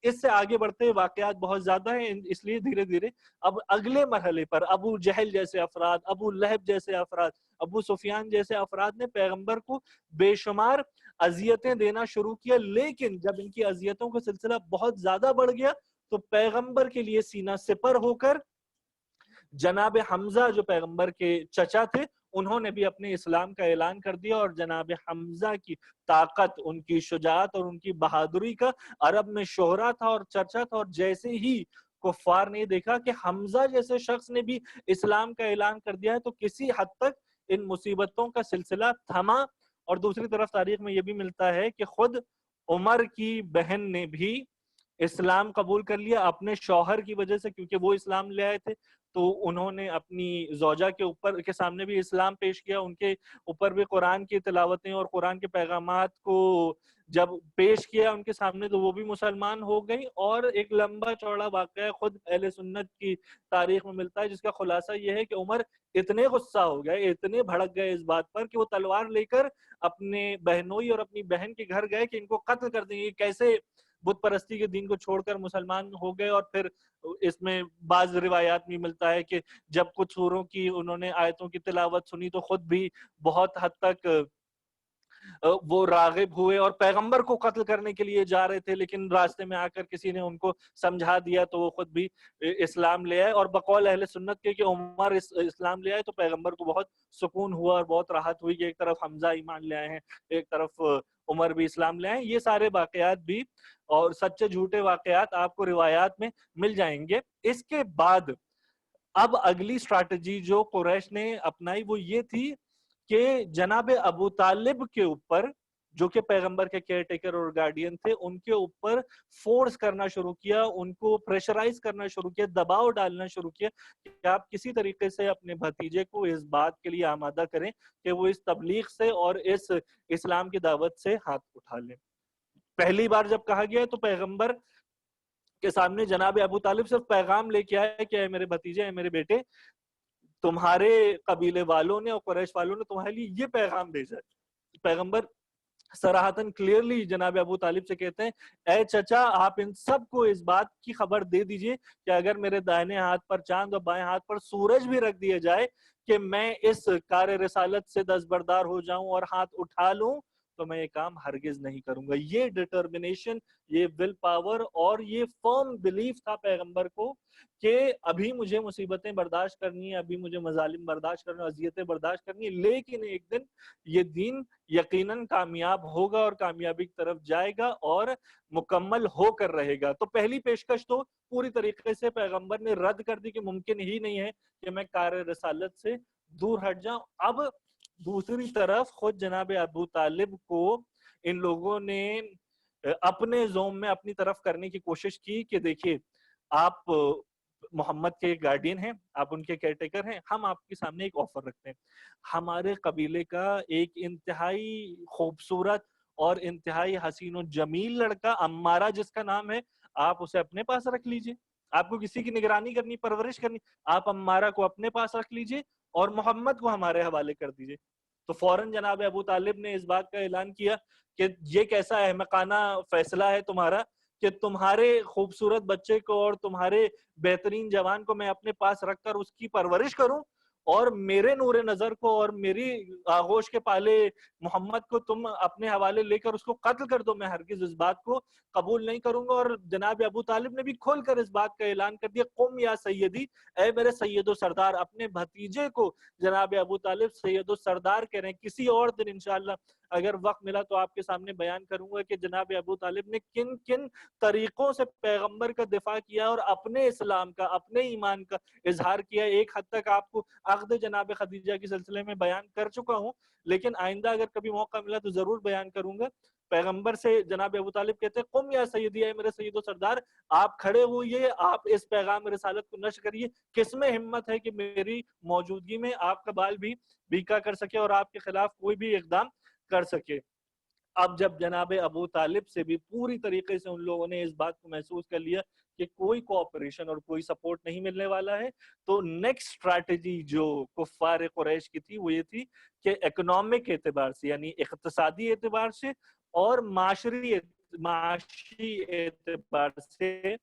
S1: اس سے آگے بڑھتے واقعات بہت زیادہ ہیں، اس لیے دھیرے دھیرے اب اگلے مرحلے پر ابو جہل جیسے افراد، ابو لہب جیسے افراد، ابو سفیان جیسے افراد نے پیغمبر کو بے شمار اذیتیں دینا شروع کیا، لیکن جب ان کی اذیتوں کا سلسلہ بہت زیادہ بڑھ گیا تو پیغمبر کے لیے سینہ سپر ہو کر جناب حمزہ جو پیغمبر کے چچا تھے انہوں نے بھی اپنے اسلام کا اعلان کر دیا، اور جناب حمزہ کی طاقت، ان کی شجاعت اور ان کی بہادری کا عرب میں شہرہ تھا اور چرچا تھا، اور جیسے ہی کفار نے دیکھا کہ حمزہ جیسے شخص نے بھی اسلام کا اعلان کر دیا ہے تو کسی حد تک ان مصیبتوں کا سلسلہ تھما۔ اور دوسری طرف تاریخ میں یہ بھی ملتا ہے کہ خود عمر کی بہن نے بھی اسلام قبول کر لیا اپنے شوہر کی وجہ سے، کیونکہ وہ اسلام لے آئے تھے تو انہوں نے اپنی زوجہ کے سامنے بھی اسلام پیش کیا، ان کے اوپر بھی قرآن کی تلاوتیں اور قرآن کے پیغامات کو جب پیش کیا ان کے سامنے تو وہ بھی مسلمان ہو گئی۔ اور ایک لمبا چوڑا واقعہ خود اہل سنت کی تاریخ میں ملتا ہے جس کا خلاصہ یہ ہے کہ عمر اتنے غصہ ہو گئے، اتنے بھڑک گئے اس بات پر کہ وہ تلوار لے کر اپنے بہنوئی اور اپنی بہن کے گھر گئے کہ ان کو قتل کر دیں گے، کیسے بت پرستی کے دین کو چھوڑ کر مسلمان ہو گئے۔ اور پھر اس میں بعض روایات میں ملتا ہے کہ جب کچھ سوروں کی انہوں نے آیتوں کی تلاوت سنی تو خود بھی بہت حد تک وہ راغب ہوئے اور پیغمبر کو قتل کرنے کے لیے جا رہے تھے، لیکن راستے میں آ کر کسی نے ان کو سمجھا دیا تو وہ خود بھی اسلام لے آئے۔ اور بقول اہل سنت کے کہ عمر اسلام لے آئے تو پیغمبر کو بہت سکون ہوا اور بہت راحت ہوئی کہ ایک طرف حمزہ ایمان لے آئے ہیں، ایک طرف عمر بھی اسلام لے آئے۔ یہ سارے واقعات بھی اور سچے جھوٹے واقعات آپ کو روایات میں مل جائیں گے۔ اس کے بعد اب اگلی اسٹریٹجی جو قریش نے اپنائی وہ یہ تھی کہ جناب ابو طالب کے اوپر جو کہ پیغمبر کے کیئر ٹیکر اور گارڈین تھے ان کے اوپر فورس کرنا شروع کیا، ان کو پریشرائز کرنا شروع کیا، دباؤ ڈالنا شروع کیا کہ آپ کسی طریقے سے اپنے بھتیجے کو اس بات کے لیے آمادہ کریں کہ وہ اس تبلیغ سے اور اس اسلام کی دعوت سے ہاتھ اٹھا لیں۔ پہلی بار جب کہا گیا تو پیغمبر کے سامنے جناب ابو طالب صرف پیغام لے کے آئے کہ اے میرے بھتیجے، اے میرے بیٹے، تمہارے قبیلے والوں نے اور قریش والوں نے تمہارے لیے یہ پیغام بھیجا ہے۔ پیغمبر صراحتاً کلیئرلی جناب ابو طالب سے کہتے ہیں اے چچا، آپ ان سب کو اس بات کی خبر دے دیجئے کہ اگر میرے دائیں ہاتھ پر چاند اور بائیں ہاتھ پر سورج بھی رکھ دیا جائے کہ میں اس کار رسالت سے دستبردار ہو جاؤں اور ہاتھ اٹھا لوں تو میں یہ کام ہرگز نہیں کروں گا. یہ ڈٹرمنیشن، یہ ول پاور اور یہ فرم بلیف تھا پیغمبر کو کہ ابھی مجھے مصیبتیں برداشت کرنی ہیں، ابھی مجھے مظالم برداشت کرنا، اذیتیں برداشت کرنی ہیں، لیکن ایک دن یہ دین یقیناً کامیاب ہوگا اور کامیابی کی طرف جائے گا اور مکمل ہو کر رہے گا. تو پہلی پیشکش تو پوری طریقے سے پیغمبر نے رد کر دی کہ ممکن ہی نہیں ہے کہ میں کار رسالت سے دور ہٹ جاؤں. اب دوسری طرف خود جناب ابو طالب کو ان لوگوں نے اپنے زوم میں اپنی طرف کرنے کی کوشش کی کہ دیکھیے آپ محمد کے گارڈین ہیں، آپ ان کے کیئر ٹیکر ہیں، ہم آپ کے سامنے ایک آفر رکھتے ہیں. ہمارے قبیلے کا ایک انتہائی خوبصورت اور انتہائی حسین و جمیل لڑکا عمارہ جس کا نام ہے، آپ اسے اپنے پاس رکھ لیجئے. آپ کو کسی کی نگرانی کرنی، پرورش کرنی، آپ عمارہ کو اپنے پاس رکھ لیجئے اور محمد کو ہمارے حوالے کر دیجئے. تو فوراً جناب ابو طالب نے اس بات کا اعلان کیا کہ یہ کیسا احمقانہ فیصلہ ہے تمہارا کہ تمہارے خوبصورت بچے کو اور تمہارے بہترین جوان کو میں اپنے پاس رکھ کر اس کی پرورش کروں، اور میرے نور نظر کو اور میری آغوش کے پالے محمد کو تم اپنے حوالے لے کر اس کو قتل کر دو. میں ہرگز اس بات کو قبول نہیں کروں گا. اور جناب ابو طالب نے بھی کھول کر اس بات کا اعلان کر دیا، قم یا سیدی، اے میرے سید و سردار. اپنے بھتیجے کو جناب ابو طالب سید و سردار کہہ رہے ہیں. کسی اور دن انشاءاللہ اگر وقت ملا تو آپ کے سامنے بیان کروں گا کہ جناب ابو طالب نے کن کن طریقوں سے پیغمبر کا دفاع کیا اور اپنے اسلام کا، اپنے ایمان کا اظہار کیا. ایک حد تک آپ کو عقد جناب خدیجہ کے سلسلے میں بیان کر چکا ہوں، لیکن آئندہ اگر کبھی موقع ملا تو ضرور بیان کروں گا. پیغمبر سے جناب ابو طالب کہتے ہیں، قم یا سیدی، اے میرے سید و سردار، آپ کھڑے ہوئیے، آپ اس پیغام رسالت کو نشر کریے. کس میں ہمت ہے کہ میری موجودگی میں آپ کا بال بھی بیکا کر سکے اور آپ کے خلاف کوئی بھی اقدام کر سکے. اب جب جناب ابو طالب سے بھی پوری طریقے سے ان لوگوں نے اس بات کو محسوس کر لیا کہ کوئی کوآپریشن اور کوئی سپورٹ نہیں ملنے والا ہے، تو نیکسٹ اسٹریٹجی جو کفار قریش کی تھی وہ یہ تھی کہ اکنامک اعتبار سے، یعنی اقتصادی اعتبار سے اور معاشی اعتبار سے،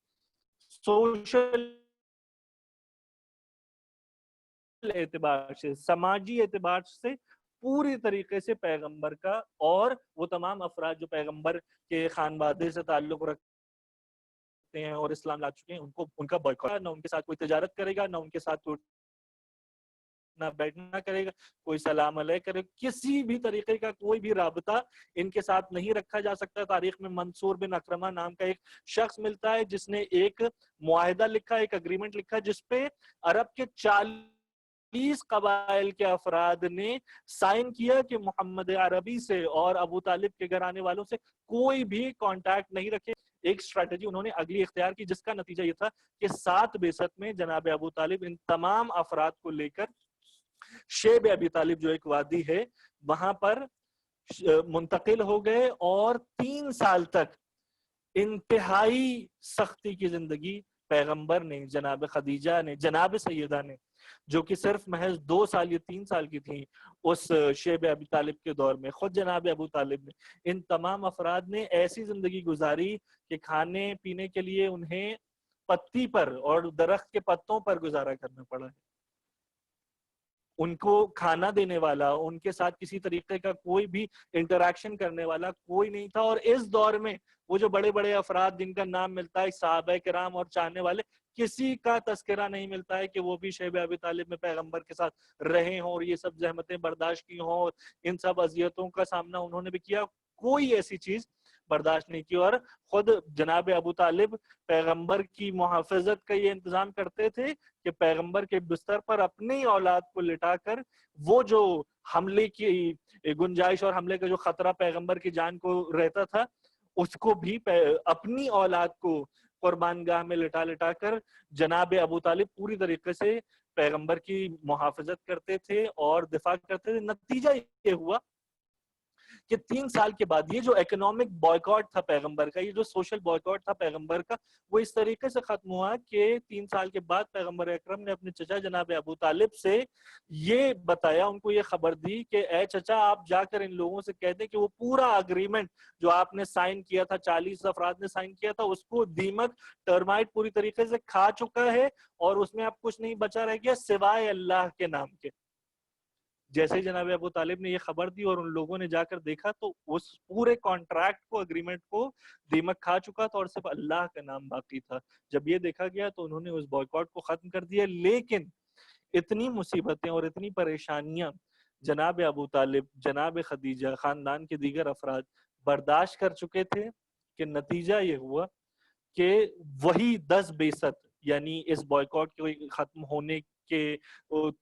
S1: سوشل اعتبار سے، سماجی اعتبار سے پوری طریقے سے پیغمبر کا اور وہ تمام افراد جو پیغمبر کے خانوادے سے تعلق رکھتے ہیں اور اسلام لا چکے ہیں، ان کا بائیکاٹ، نہ ان کے ساتھ کوئی تجارت کرے گا، نہ ان کے ساتھ کوئی نہ بیٹھنا کرے گا، کوئی سلام علیہ کرے، کسی بھی طریقے کا کوئی بھی رابطہ ان کے ساتھ نہیں رکھا جا سکتا. تاریخ میں منصور بن اکرمہ نام کا ایک شخص ملتا ہے جس نے ایک معاہدہ لکھا، ایک اگریمنٹ لکھا، جس پہ عرب کے 40 قبائل کے افراد نے سائن کیا کہ محمد عربی سے اور ابو طالب کے گھر آنے والوں سے کوئی بھی کانٹیکٹ نہیں رکھے. ایک اسٹریٹجی انہوں نے اگلی اختیار کی جس کا نتیجہ یہ تھا کہ 7 بعثت میں جناب ابو طالب ان تمام افراد کو لے کر شیب ابی طالب جو ایک وادی ہے وہاں پر منتقل ہو گئے، اور 3 سال تک انتہائی سختی کی زندگی پیغمبر نے، جناب خدیجہ نے، جناب سیدہ نے، جو کہ صرف محض 2 سال یا 3 سال کی تھیں اس شیب ابی طالب کے دور میں، خود جناب ابو طالب نے، ان تمام افراد نے ایسی زندگی گزاری کہ کھانے پینے کے لیے انہیں پتی پر اور درخت کے پتوں پر گزارا کرنا پڑا ہے. ان کو کھانا دینے والا، ان کے ساتھ کسی طریقے کا کوئی بھی انٹریکشن کرنے والا کوئی نہیں تھا. اور اس دور میں وہ جو بڑے بڑے افراد جن کا نام ملتا ہے صحابہ کرام اور چاہنے والے، کسی کا تذکرہ نہیں ملتا ہے کہ وہ بھی شیب ابی طالب میں پیغمبر کے ساتھ رہے ہوں اور یہ سب زحمتیں برداشت کی ہوں اور ان سب اذیتوں کا سامنا انہوں نے بھی کیا. کوئی ایسی چیز برداشت نہیں کی. اور خود جناب ابو طالب پیغمبر کی محافظت کا یہ انتظام کرتے تھے کہ پیغمبر کے بستر پر اپنی اولاد کو لٹا کر وہ جو حملے کی گنجائش اور حملے کا جو خطرہ پیغمبر کی جان کو رہتا تھا، اس کو بھی اپنی اولاد کو قربان گاہ میں لٹا لٹا کر جناب ابو طالب پوری طریقے سے پیغمبر کی محافظت کرتے تھے اور دفاع کرتے تھے. نتیجہ یہ ہوا کہ 3 سال کے بعد یہ جو اکنامک بائیکاٹ تھا پیغمبر کا، یہ جو سوشل بائیکاٹ تھا پیغمبر کا، وہ اس طریقے سے ختم ہوا کہ 3 سال کے بعد پیغمبر اکرم نے اپنے چچا جناب ابو طالب سے یہ بتایا، ان کو یہ خبر دی کہ اے چچا، آپ جا کر ان لوگوں سے کہہ دیں کہ وہ پورا اگریمنٹ جو آپ نے سائن کیا تھا، 40 افراد نے سائن کیا تھا، اس کو دیمک، ٹرمائٹ پوری طریقے سے کھا چکا ہے اور اس میں اب کچھ نہیں بچا رہ گیا سوائے اللہ کے نام کے. جیسے ہی جناب ابو طالب نے یہ خبر دی اور ان لوگوں نے جا کر دیکھا تو اس پورے کانٹریکٹ کو، اگریمنٹ کو دیمک کھا چکا تھا اور صرف اللہ کا نام باقی تھا. جب یہ دیکھا گیا تو انہوں نے اس بائیکاٹ کو ختم کر دیا. لیکن اتنی مصیبتیں اور اتنی پریشانیاں جناب ابو طالب، جناب خدیجہ، خاندان کے دیگر افراد برداشت کر چکے تھے کہ نتیجہ یہ ہوا کہ وہی 10% یعنی اس بائیکاٹ کے ختم ہونے کے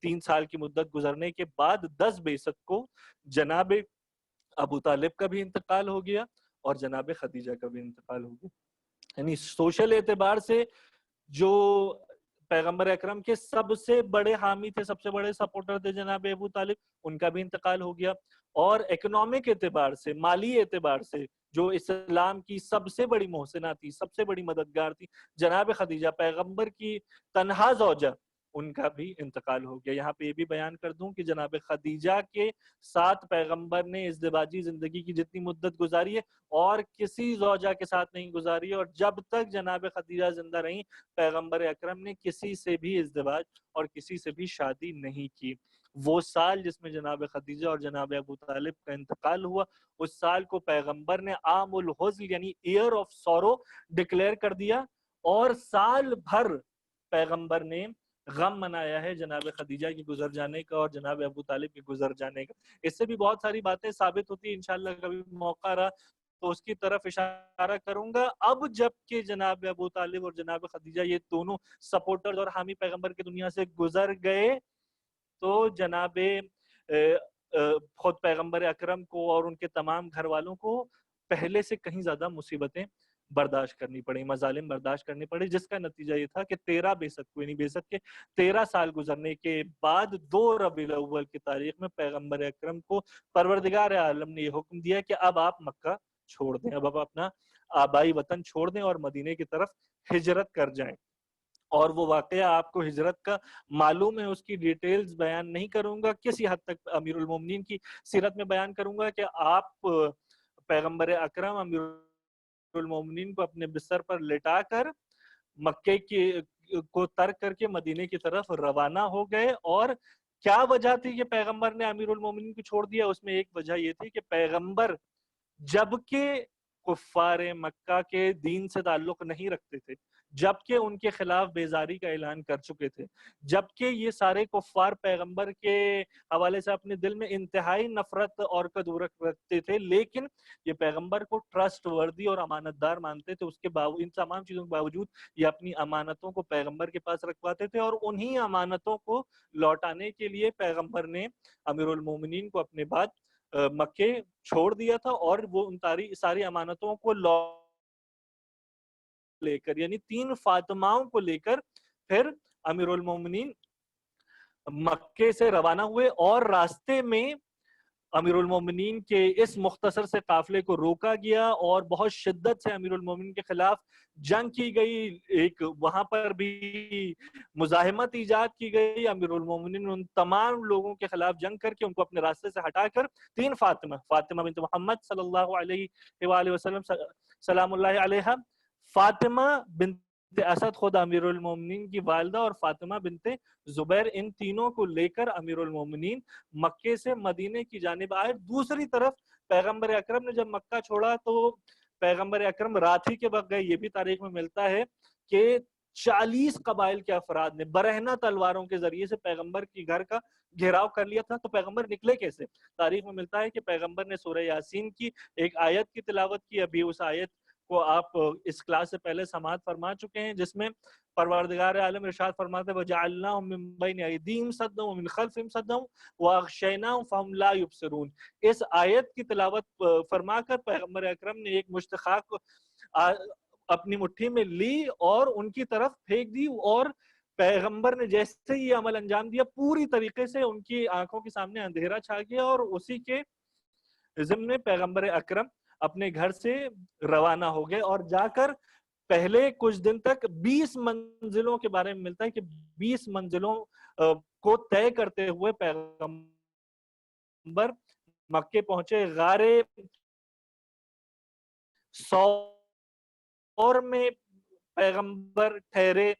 S1: 3 سال کی مدت گزرنے کے بعد 10% کو جناب ابو طالب کا بھی انتقال ہو گیا اور جناب خدیجہ کا بھی انتقال ہو گیا. یعنی سوشل اعتبار سے جو پیغمبر اکرم کے سب سے بڑے حامی تھے، سب سے بڑے سپورٹر تھے جناب ابو طالب، ان کا بھی انتقال ہو گیا. اور اکنامک اعتبار سے، مالی اعتبار سے جو اسلام کی سب سے بڑی محسنہ تھی، سب سے بڑی مددگار تھی، جناب خدیجہ پیغمبر کی تنہا زوجہ، ان کا بھی انتقال ہو گیا. یہاں پہ یہ بھی بیان کر دوں کہ جناب خدیجہ کے ساتھ پیغمبر نے ازدواجی زندگی کی جتنی مدت گزاری ہے اور کسی زوجہ کے ساتھ نہیں گزاری ہے، اور جب تک جناب خدیجہ زندہ رہیں پیغمبر اکرم نے کسی سے بھی ازدواج اور کسی سے بھی شادی نہیں کی. وہ سال جس میں جناب خدیجہ اور جناب ابو طالب کا انتقال ہوا، اس سال کو پیغمبر نے عام الحزن یعنی ایئر آف سورو ڈکلیئر کر دیا، اور سال بھر پیغمبر نے غم منایا ہے جناب خدیجہ کی گزر جانے کا اور جناب ابو طالب کے گزر جانے کا. اس سے بھی بہت ساری باتیں ثابت ہوتی ہیں، انشاءاللہ کبھی موقع رہا تو اس کی طرف اشارہ کروں گا. اب جب کہ جناب ابو طالب اور جناب خدیجہ یہ دونوں سپورٹر اور حامی پیغمبر کی دنیا سے گزر گئے تو جناب خود پیغمبر اکرم کو اور ان کے تمام گھر والوں کو پہلے سے کہیں زیادہ مصیبتیں برداشت کرنی پڑی، مظالم برداشت کرنی پڑی، جس کا نتیجہ یہ تھا کہ 13 بیست کو، یعنی بیست کے 13 سال گزرنے کے بعد 2 ربیع الاول کی تاریخ میں پیغمبر اکرم کو پروردگار عالم نے یہ حکم دیا کہ اب آپ مکہ چھوڑ دیں، اب آپ اپنا آبائی وطن چھوڑ دیں اور مدینے کی طرف ہجرت کر جائیں. اور وہ واقعہ آپ کو ہجرت کا معلوم ہے، اس کی ڈیٹیلز بیان نہیں کروں گا، کسی حد تک امیر المومنین کی سیرت میں بیان کروں گا کہ آپ پیغمبر اکرم امیر المومنین کو اپنے بستر پر لٹا کر مکے کو ترک کر کے مدینے کی طرف روانہ ہو گئے. اور کیا وجہ تھی کہ پیغمبر نے امیر المومنین کو چھوڑ دیا؟ اس میں ایک وجہ یہ تھی کہ پیغمبر جبکہ کفار مکہ کے دین سے تعلق نہیں رکھتے تھے، جبکہ ان کے خلاف بیزاری کا اعلان کر چکے تھے، جبکہ یہ سارے کفار پیغمبر کے حوالے سے اپنے دل میں انتہائی نفرت اور کدورت رکھتے تھے، لیکن یہ پیغمبر کو ٹرسٹ وردی اور امانت دار مانتے تھے. اس کے باوجود، ان تمام چیزوں کے باوجود یہ اپنی امانتوں کو پیغمبر کے پاس رکھواتے تھے، اور انہی امانتوں کو لوٹانے کے لیے پیغمبر نے امیر المومنین کو اپنے بعد مکے چھوڑ دیا تھا، اور وہ ان ساری امانتوں کو لے کر، یعنی 3 فاطماؤں کو لے کر پھر امیر المومنین مکے سے روانہ ہوئے. اور راستے میں امیر المومنین کے اس مختصر سے قافلے کو روکا گیا اور بہت شدت سے امیر المومنین کے خلاف جنگ کی گئی. ایک وہاں پر بھی مزاحمت ایجاد کی گئی. امیر المومنین ان تمام لوگوں کے خلاف جنگ کر کے ان کو اپنے راستے سے ہٹا کر 3 فاطمہ بنت محمد صلی اللہ علیہ وآلہ وسلم سلام اللہ علیہ، فاطمہ بنت اسد خود امیر المومنین کی والدہ اور فاطمہ بنت زبیر، ان تینوں کو لے کر امیر المومنین مکے سے مدینے کی جانب آئے. دوسری طرف پیغمبر اکرم نے جب مکہ چھوڑا تو پیغمبر اکرم رات ہی کے وقت گئے. یہ بھی تاریخ میں ملتا ہے کہ 40 قبائل کے افراد نے برہنہ تلواروں کے ذریعے سے پیغمبر کی گھر کا گھیراؤ کر لیا تھا. تو پیغمبر نکلے کیسے؟ تاریخ میں ملتا ہے کہ پیغمبر نے سورہ یاسین کی ایک آیت کی تلاوت کی. ابھی اس آیت کو آپ اس کلاس سے پہلے سماعت فرما چکے ہیں، جس میں پروردگار عالم ارشاد فرماتے ہیں وَجَعَلْنَاهُمْ مِنْ بَيْنِ أَيْدِيهِمْ سَدًّا وَمِنْ خَلْفِهِمْ سَدًّا وَأَغْشَيْنَاهُمْ فَهُمْ لَا يُبْصِرُونَ. اس آیت کی تلاوت فرما کر پیغمبر اکرم نے ایک مشتخاک اپنی مٹھی میں لی اور ان کی طرف پھینک دی، اور پیغمبر نے جیسے یہ عمل انجام دیا پوری طریقے سے ان کی آنکھوں کے سامنے اندھیرا چھا گیا، اور اسی کے ضمن میں پیغمبر اکرم اپنے گھر سے روانہ ہو گئے. اور جا کر پہلے کچھ دن تک 20 منزلوں کے بارے میں ملتا ہے کہ 20 منزلوں کو طے کرتے ہوئے پیغمبر مکے پہنچے. غار سور میں پیغمبر ٹھہرے،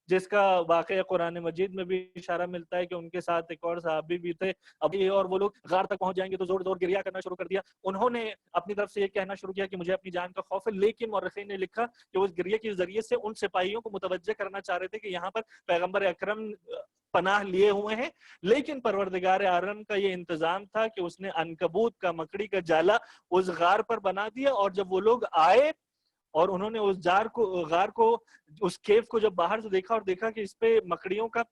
S1: جس کا واقعہ قرآن مجید میں بھی اشارہ ملتا ہے کہ ان کے ساتھ ایک اور صحابی بھی تھے ابھی، اور وہ لوگ غار تک پہنچ جائیں گے تو زور زور گریا کرنا شروع کر دیا. انہوں نے اپنی طرف سے یہ کہنا شروع کیا کہ مجھے اپنی جان کا خوف ہے، لیکن مورخین نے لکھا کہ اس گریے کے ذریعے سے ان سپاہیوں کو متوجہ کرنا چاہ رہے تھے کہ یہاں پر پیغمبر اکرم پناہ لیے ہوئے ہیں. لیکن پروردگار عالم کا یہ انتظام تھا کہ اس نے عنکبوت کا، مکڑی کا جالا اس غار پر بنا دیا، اور جب وہ لوگ آئے اور انہوں نے اس غار کو، اس کیف کو جب باہر سے دیکھا اور دیکھا کہ اس پہ مکڑیوں کا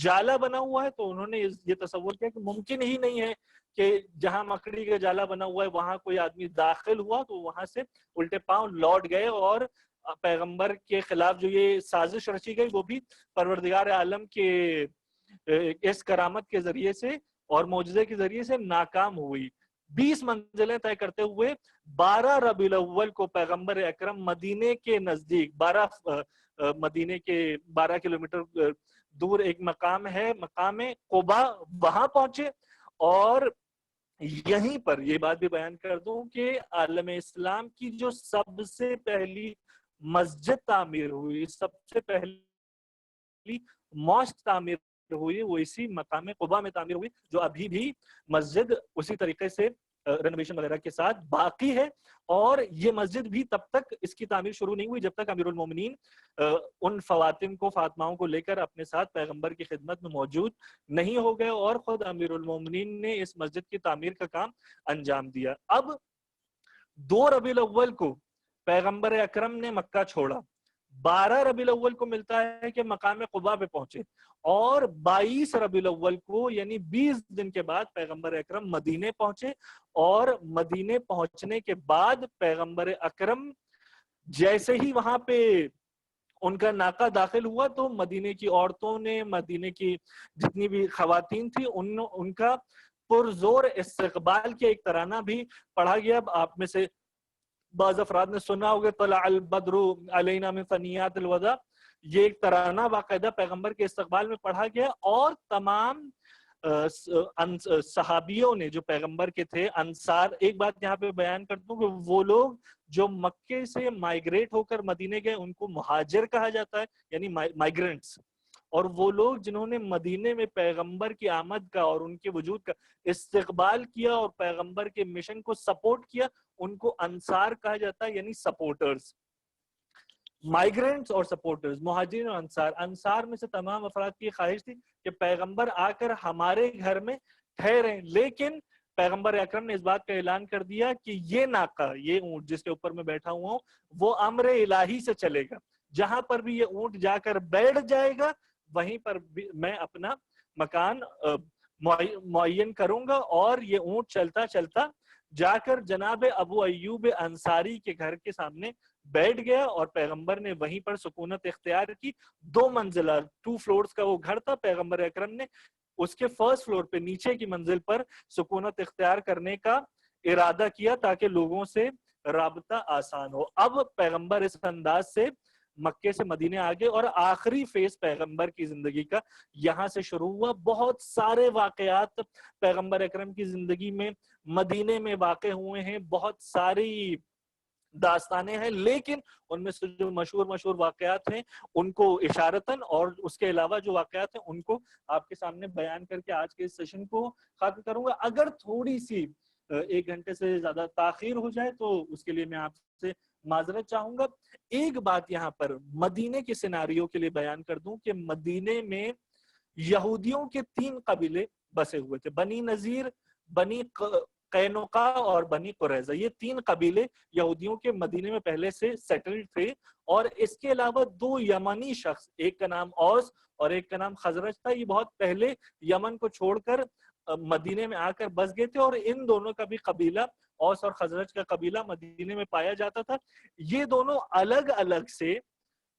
S1: جالا بنا ہوا ہے، تو انہوں نے یہ تصور کیا کہ ممکن ہی نہیں ہے کہ جہاں مکڑی کا جالا بنا ہوا ہے وہاں کوئی آدمی داخل ہوا. تو وہاں سے الٹے پاؤں لوٹ گئے اور پیغمبر کے خلاف جو یہ سازش رچی گئی وہ بھی پروردگار عالم کے اس کرامت کے ذریعے سے اور معجزے کے ذریعے سے ناکام ہوئی. 20 منزلیں طے کرتے ہوئے 12 ربیع الاول کو پیغمبر اکرم مدینے کے نزدیک، مدینے کے 12 کلومیٹر دور ایک مقام ہے، مقام قباء، وہاں پہنچے. اور یہیں پر یہ بات بھی بیان کر دوں کہ عالم اسلام کی جو سب سے پہلی مسجد تعمیر ہوئی، سب سے پہلی ماسک تعمیر ہوئی، وہ اسی مقام قباء میں تعمیر ہوئی، جو ابھی بھی مسجد اسی طریقے سے رینوویشن وغیرہ کے ساتھ باقی ہے. اور یہ مسجد بھی تب تک اس کی تعمیر شروع نہیں ہوئی جب تک امیر المومنین ان خواتین کو، فاطماؤں کو لے کر اپنے ساتھ پیغمبر کی خدمت میں موجود نہیں ہو گئے، اور خود امیر المومنین نے اس مسجد کی تعمیر کا کام انجام دیا. اب 2 ربیع الاول کو پیغمبر اکرم نے مکہ چھوڑا، 12 ربیع الاول کو ملتا ہے کہ مقام قباء پہ پہنچے، اور 22 ربیع الاول کو یعنی 20 دن کے بعد پیغمبر اکرم مدینے پہنچے. اور مدینے پہنچنے کے بعد پیغمبر اکرم جیسے ہی وہاں پہ ان کا ناکہ داخل ہوا تو مدینے کی عورتوں نے، مدینے کی جتنی بھی خواتین تھی، ان کا پرزور استقبال کیا. ایک ترانہ بھی پڑھا گیا، آپ میں سے بعض افراد نے سنا ہوگا، طلع البدر علینا من ثنیات الوداع. یہ ایک ترانہ باقاعدہ پیغمبر کے استقبال میں پڑھا گیا، اور تمام صحابیوں نے جو پیغمبر کے تھے، انصار. ایک بات یہاں پہ بیان کرتا ہوں کہ وہ لوگ جو مکے سے مائگریٹ ہو کر مدینے گئے ان کو مہاجر کہا جاتا ہے، یعنی مائگرنٹس. اور وہ لوگ جنہوں نے مدینے میں پیغمبر کی آمد کا اور ان کے وجود کا استقبال کیا اور پیغمبر کے مشن کو سپورٹ کیا، ان کو انصار کہا جاتا ہے، یعنی سپورٹرز. مائگرنٹس اور سپورٹرز، مہاجرین اور انصار. انصار میں سے تمام افراد کی خواہش تھی کہ پیغمبر آ کر ہمارے گھر میں ٹھہریں، لیکن پیغمبر اکرم نے اس بات کا اعلان کر دیا کہ یہ ناقہ، یہ اونٹ جس کے اوپر میں بیٹھا ہوا ہوں، وہ امر الہی سے چلے گا. جہاں پر بھی یہ اونٹ جا کر بیٹھ جائے گا وہیں پر میں اپنا مکان معین کروں گا. اور یہ اونٹ چلتا چلتا جا کر جناب ابو ایوب انصاری کے گھر کے سامنے بیٹھ گیا، اور پیغمبر نے وہیں پر سکونت اختیار کی. 2 منزلہ 2 فلورز کا وہ گھر تھا. پیغمبر اکرم نے اس کے فرسٹ فلور پہ، نیچے کی منزل پر سکونت اختیار کرنے کا ارادہ کیا تاکہ لوگوں سے رابطہ آسان ہو. اب پیغمبر اس انداز سے مکے سے مدینے آگے، اور آخری فیز پیغمبر کی زندگی کا یہاں سے شروع ہوا. بہت سارے واقعات پیغمبر اکرم کی زندگی میں مدینے میں واقع ہوئے ہیں، بہت ساری داستانیں ہیں، لیکن ان میں سے جو مشہور واقعات ہیں ان کو اشارتاً، اور اس کے علاوہ جو واقعات ہیں ان کو آپ کے سامنے بیان کر کے آج کے اس سیشن کو ختم کروں گا. اگر تھوڑی سی 1 گھنٹے سے زیادہ تاخیر ہو جائے تو اس کے لیے میں آپ سے معذرت چاہوں گا. ایک بات یہاں پر مدینے کے سیناریو کے لیے بیان کر دوں کہ مدینے میں یہودیوں کے 3 قبیلے بسے ہوئے تھے، بنی نذیر، بنی قینوقا اور بنی قریظہ. یہ 3 قبیلے یہودیوں کے مدینے میں پہلے سے سیٹلڈ تھے، اور اس کے علاوہ 2 یمنی شخص، ایک کا نام اوس اور ایک کا نام خزرج تھا. یہ بہت پہلے یمن کو چھوڑ کر مدینے میں آ کر بس گئے تھے، اور ان دونوں کا بھی قبیلہ، اوس اور خزرج کا قبیلہ، مدینے میں پایا جاتا تھا. یہ دونوں الگ الگ سے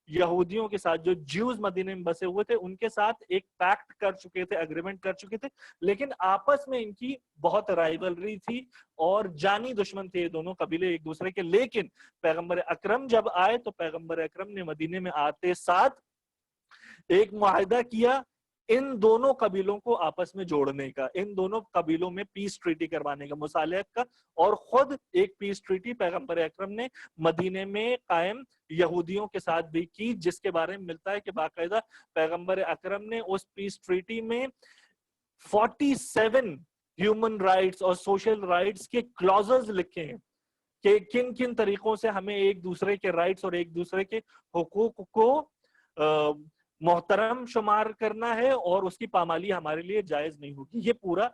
S1: یہودیوں کے ساتھ، جو جیوز مدینے میں بسے ہوئے تھے، ان کے ساتھ ایک پیکٹ کر چکے تھے، اگریمنٹ کر چکے تھے، لیکن آپس میں ان کی بہت رائیولری تھی اور جانی دشمن تھے یہ دونوں قبیلے ایک دوسرے کے. لیکن پیغمبر اکرم جب آئے تو پیغمبر اکرم نے مدینے میں آتے ساتھ ایک معاہدہ کیا ان دونوں قبیلوں کو آپس میں جوڑنے کا، ان دونوں قبیلوں میں پیس ٹریٹی کروانے کا، مصالحت کا، اور خود ایک پیس ٹریٹی پیغمبر اکرم نے مدینے میں قائم یہودیوں کے ساتھ بھی کی، جس کے بارے میں ملتا ہے کہ باقاعدہ پیغمبر اکرم نے اس پیس ٹریٹی میں 47 ہیومن رائٹس اور سوشل رائٹس کے کلوزز لکھے ہیں کہ کن کن طریقوں سے ہمیں ایک دوسرے کے رائٹس اور ایک دوسرے کے حقوق کو محترم شمار کرنا ہے، اور اس کی پامالی ہمارے لیے جائز نہیں ہوگی۔ یہ پورا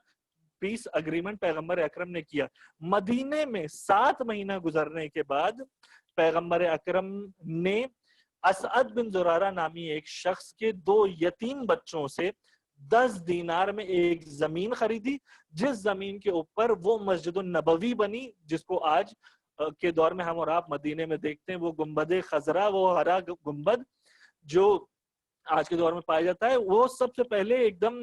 S1: پیس اگریمنٹ پیغمبر اکرم نے کیا۔ مدینے میں 7 مہینہ گزرنے کے بعد پیغمبر اکرم نے اسعد بن زرارہ نامی ایک شخص کے 2 یتیم بچوں سے 10 دینار میں ایک زمین خریدی، جس زمین کے اوپر وہ مسجد النبوی بنی، جس کو آج کے دور میں ہم اور آپ مدینے میں دیکھتے ہیں، وہ گنبد خضرا، وہ ہرا گنبد جو آج کے دور میں پایا جاتا ہے، وہ سب سے پہلے ایک دم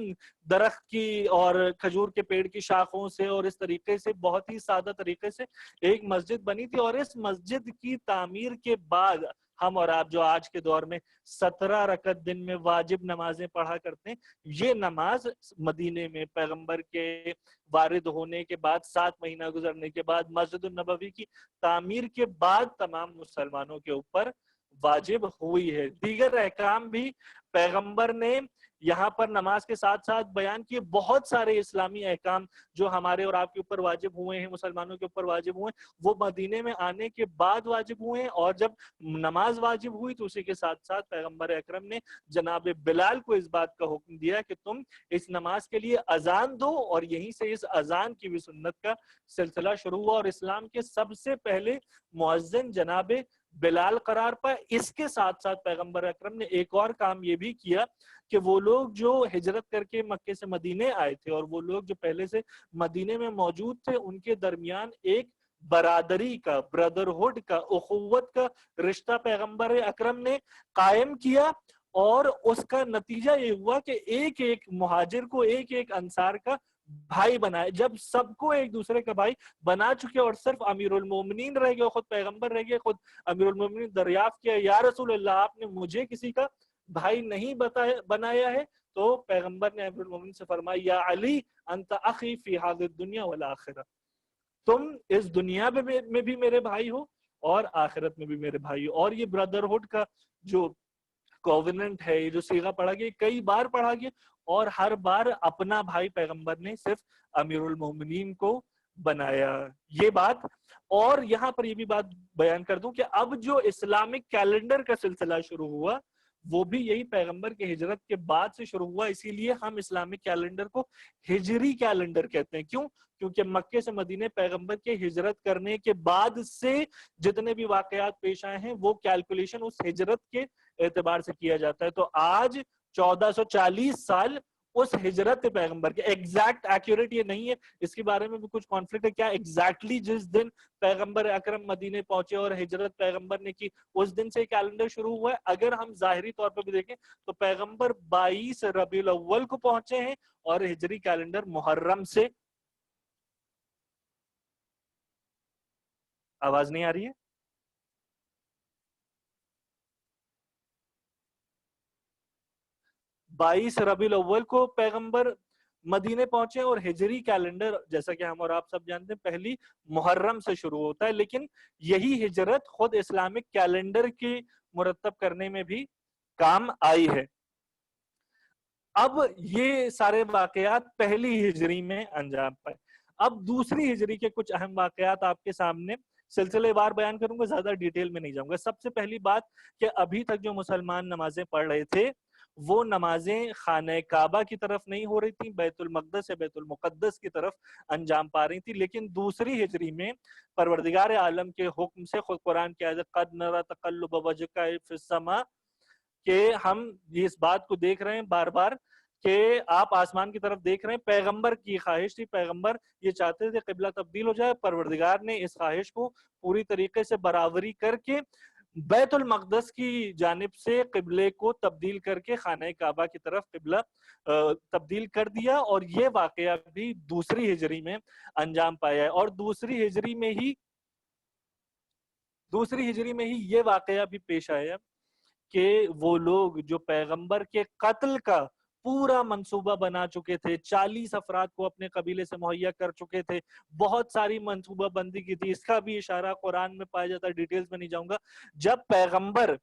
S1: درخت کی اور کھجور کے پیڑ کی شاخوں سے اور اس طریقے سے بہت ہی سادہ طریقے سے ایک مسجد بنی تھی، اور اس مسجد کی تعمیر کے بعد ہم اور آپ جو آج کے دور میں 17 رکعت دن میں واجب نمازیں پڑھا کرتے ہیں، یہ نماز مدینے میں پیغمبر کے وارد ہونے کے بعد 7 مہینہ گزرنے کے بعد مسجد النبوی کی تعمیر کے بعد تمام مسلمانوں کے اوپر واجب ہوئی ہے۔ دیگر احکام بھی پیغمبر نے یہاں پر نماز کے ساتھ ساتھ بیان کیے۔ بہت سارے اسلامی احکام جو ہمارے اور آپ کے اوپر واجب ہوئے ہیں، مسلمانوں کے اوپر واجب ہوئے ہیں، وہ مدینے میں آنے کے بعد واجب ہوئے ہیں، اور جب نماز واجب ہوئی تو اسی کے ساتھ ساتھ پیغمبر اکرم نے جناب بلال کو اس بات کا حکم دیا کہ تم اس نماز کے لیے اذان دو، اور یہیں سے اس اذان کی بھی سنت کا سلسلہ شروع ہوا، اور اسلام کے سب سے پہلے مؤذن جناب بلال قرار پائے۔ اس کے ساتھ ساتھ پیغمبر اکرم نے ایک اور کام یہ بھی کیا کہ وہ لوگ جو ہجرت کر کے مکے سے مدینے آئے تھے اور وہ لوگ جو پہلے سے مدینے میں موجود تھے، ان کے درمیان ایک برادری کا، بردرہڈ کا، اخوت کا رشتہ پیغمبر اکرم نے قائم کیا، اور اس کا نتیجہ یہ ہوا کہ ایک ایک مہاجر کو، ایک ایک انصار کا بھائی بنائے۔ جب سب کو ایک دوسرے کا بھائی بنا چکے اور صرف امیر المومنین رہ گئے، خود پیغمبر رہ گئے، خود امیر المومنین دریافت کیا، یا رسول اللہ آپ نے مجھے کسی کا بھائی نہیں بنایا ہے، تو پیغمبر نے امیر المومنین سے فرمایا، یا علی انت اخی فی هذه الدنیا والآخرہ، تم اس دنیا میں بھی میرے بھائی ہو اور آخرت میں بھی میرے بھائی ہو۔ اور یہ بردرہڈ کا جو کووننٹ ہے، یہ جو صیغہ پڑھا گیا، کئی بار پڑھا گیا، اور ہر بار اپنا بھائی پیغمبر نے صرف امیر المومنین کو بنایا۔ یہ بات، اور یہاں پر یہ بھی بات بیان کر دوں کہ اب جو اسلامک کیلنڈر کا سلسلہ شروع ہوا وہ بھی یہی پیغمبر کے ہجرت کے بعد سے شروع ہوا، اسی لیے ہم اسلامک کیلنڈر کو ہجری کیلنڈر کہتے ہیں۔ کیوں؟ کیونکہ مکے سے مدینے پیغمبر کے ہجرت کرنے کے بعد سے جتنے بھی واقعات پیش آئے ہیں وہ کیلکولیشن اس ہجرت کے اعتبار سے کیا جاتا ہے۔ تو آج 1440 سال اس ہجرت پیغمبر کے، ایگزیکٹ ایکوریٹ یہ نہیں ہے، اس کے بارے میں بھی کچھ کانفلکٹ ہے، کیا ایگزیکٹلی جس دن پیغمبر اکرم مدینے پہنچے اور ہجرت پیغمبر نے کی اس دن سے کیلنڈر شروع ہوا ہے؟ اگر ہم ظاہری طور پر بھی دیکھیں تو پیغمبر 22 ربیع الاول کو پہنچے ہیں، اور ہجری کیلنڈر محرم سے۔ آواز نہیں آ رہی ہے؟ 22 ربیع الاول کو پیغمبر مدینے پہنچے، اور ہجری کیلنڈر جیسا کہ ہم اور آپ سب جانتے ہیں پہلی محرم سے شروع ہوتا ہے، لیکن یہی ہجرت خود اسلامک کیلنڈر کی مرتب کرنے میں بھی کام آئی ہے۔ اب یہ سارے واقعات پہلی ہجری میں انجام پائے۔ اب دوسری ہجری کے کچھ اہم واقعات آپ کے سامنے سلسلے وار بیان کروں گا، زیادہ ڈیٹیل میں نہیں جاؤں گا۔ سب سے پہلی بات کہ ابھی تک جو مسلمان نمازیں پڑھ رہے تھے وہ نمازیں خانہ کعبہ کی طرف نہیں ہو رہی تھیں، بیت المقدس یا بیت المقدس کی طرف انجام پا رہی تھی، لیکن دوسری ہجری میں پروردگار عالم کے حکم سے خود قرآن کی آیت قد نری تقلب وجهک فی السماء کہ ہم اس بات کو دیکھ رہے ہیں بار بار کہ آپ آسمان کی طرف دیکھ رہے ہیں۔ پیغمبر کی خواہش تھی، پیغمبر یہ چاہتے تھے قبلہ تبدیل ہو جائے، پروردگار نے اس خواہش کو پوری طریقے سے برابری کر کے بیت المقدس کی جانب سے قبلے کو تبدیل کر کے خانہ کعبہ کی طرف قبلہ تبدیل کر دیا، اور یہ واقعہ بھی دوسری ہجری میں انجام پایا ہے۔ اور دوسری ہجری میں ہی یہ واقعہ بھی پیش آیا کہ وہ لوگ جو پیغمبر کے قتل کا پورا منصوبہ بنا چکے تھے، 40 افراد کو اپنے قبیلے سے مہیا کر چکے تھے، بہت ساری منصوبہ بندی کی تھی. اس کا بھی اشارہ قرآن میں پایا جاتا ہے، ڈیٹیلز میں نہیں جاؤں گا. جب پیغمبر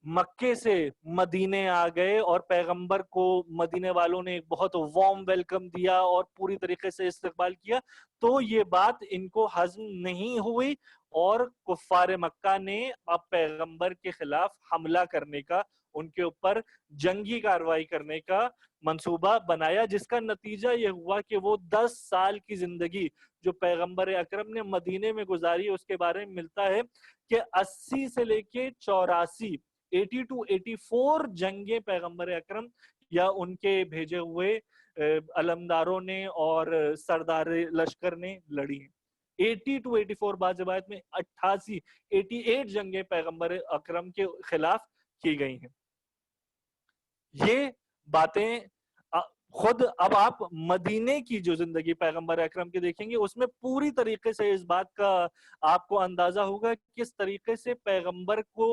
S1: مکے سے مدینے آ گئے اور پیغمبر کو مدینے والوں نے ایک بہت وارم ویلکم دیا اور پوری طریقے سے استقبال کیا، تو یہ بات ان کو ہضم نہیں ہوئی اور کفار مکہ نے اب پیغمبر کے خلاف حملہ کرنے کا، ان کے اوپر جنگی کارروائی کرنے کا منصوبہ بنایا، جس کا نتیجہ یہ ہوا کہ وہ 10 سال کی زندگی جو پیغمبر اکرم نے مدینے میں گزاری، اس کے بارے میں ملتا ہے کہ 80 سے لے کے 84 80 to 84 جنگیں پیغمبر اکرم یا ان کے بھیجے ہوئے علمداروں نے اور سردار لشکر نے لڑی ہیں. 80 to 84، بعض روایت میں 88 جنگیں پیغمبر اکرم کے خلاف کی گئی ہیں. یہ باتیں خود اب آپ مدینے کی جو زندگی پیغمبر اکرم کی دیکھیں گے، اس میں پوری طریقے سے اس بات کا آپ کو اندازہ ہوگا کس طریقے سے پیغمبر کو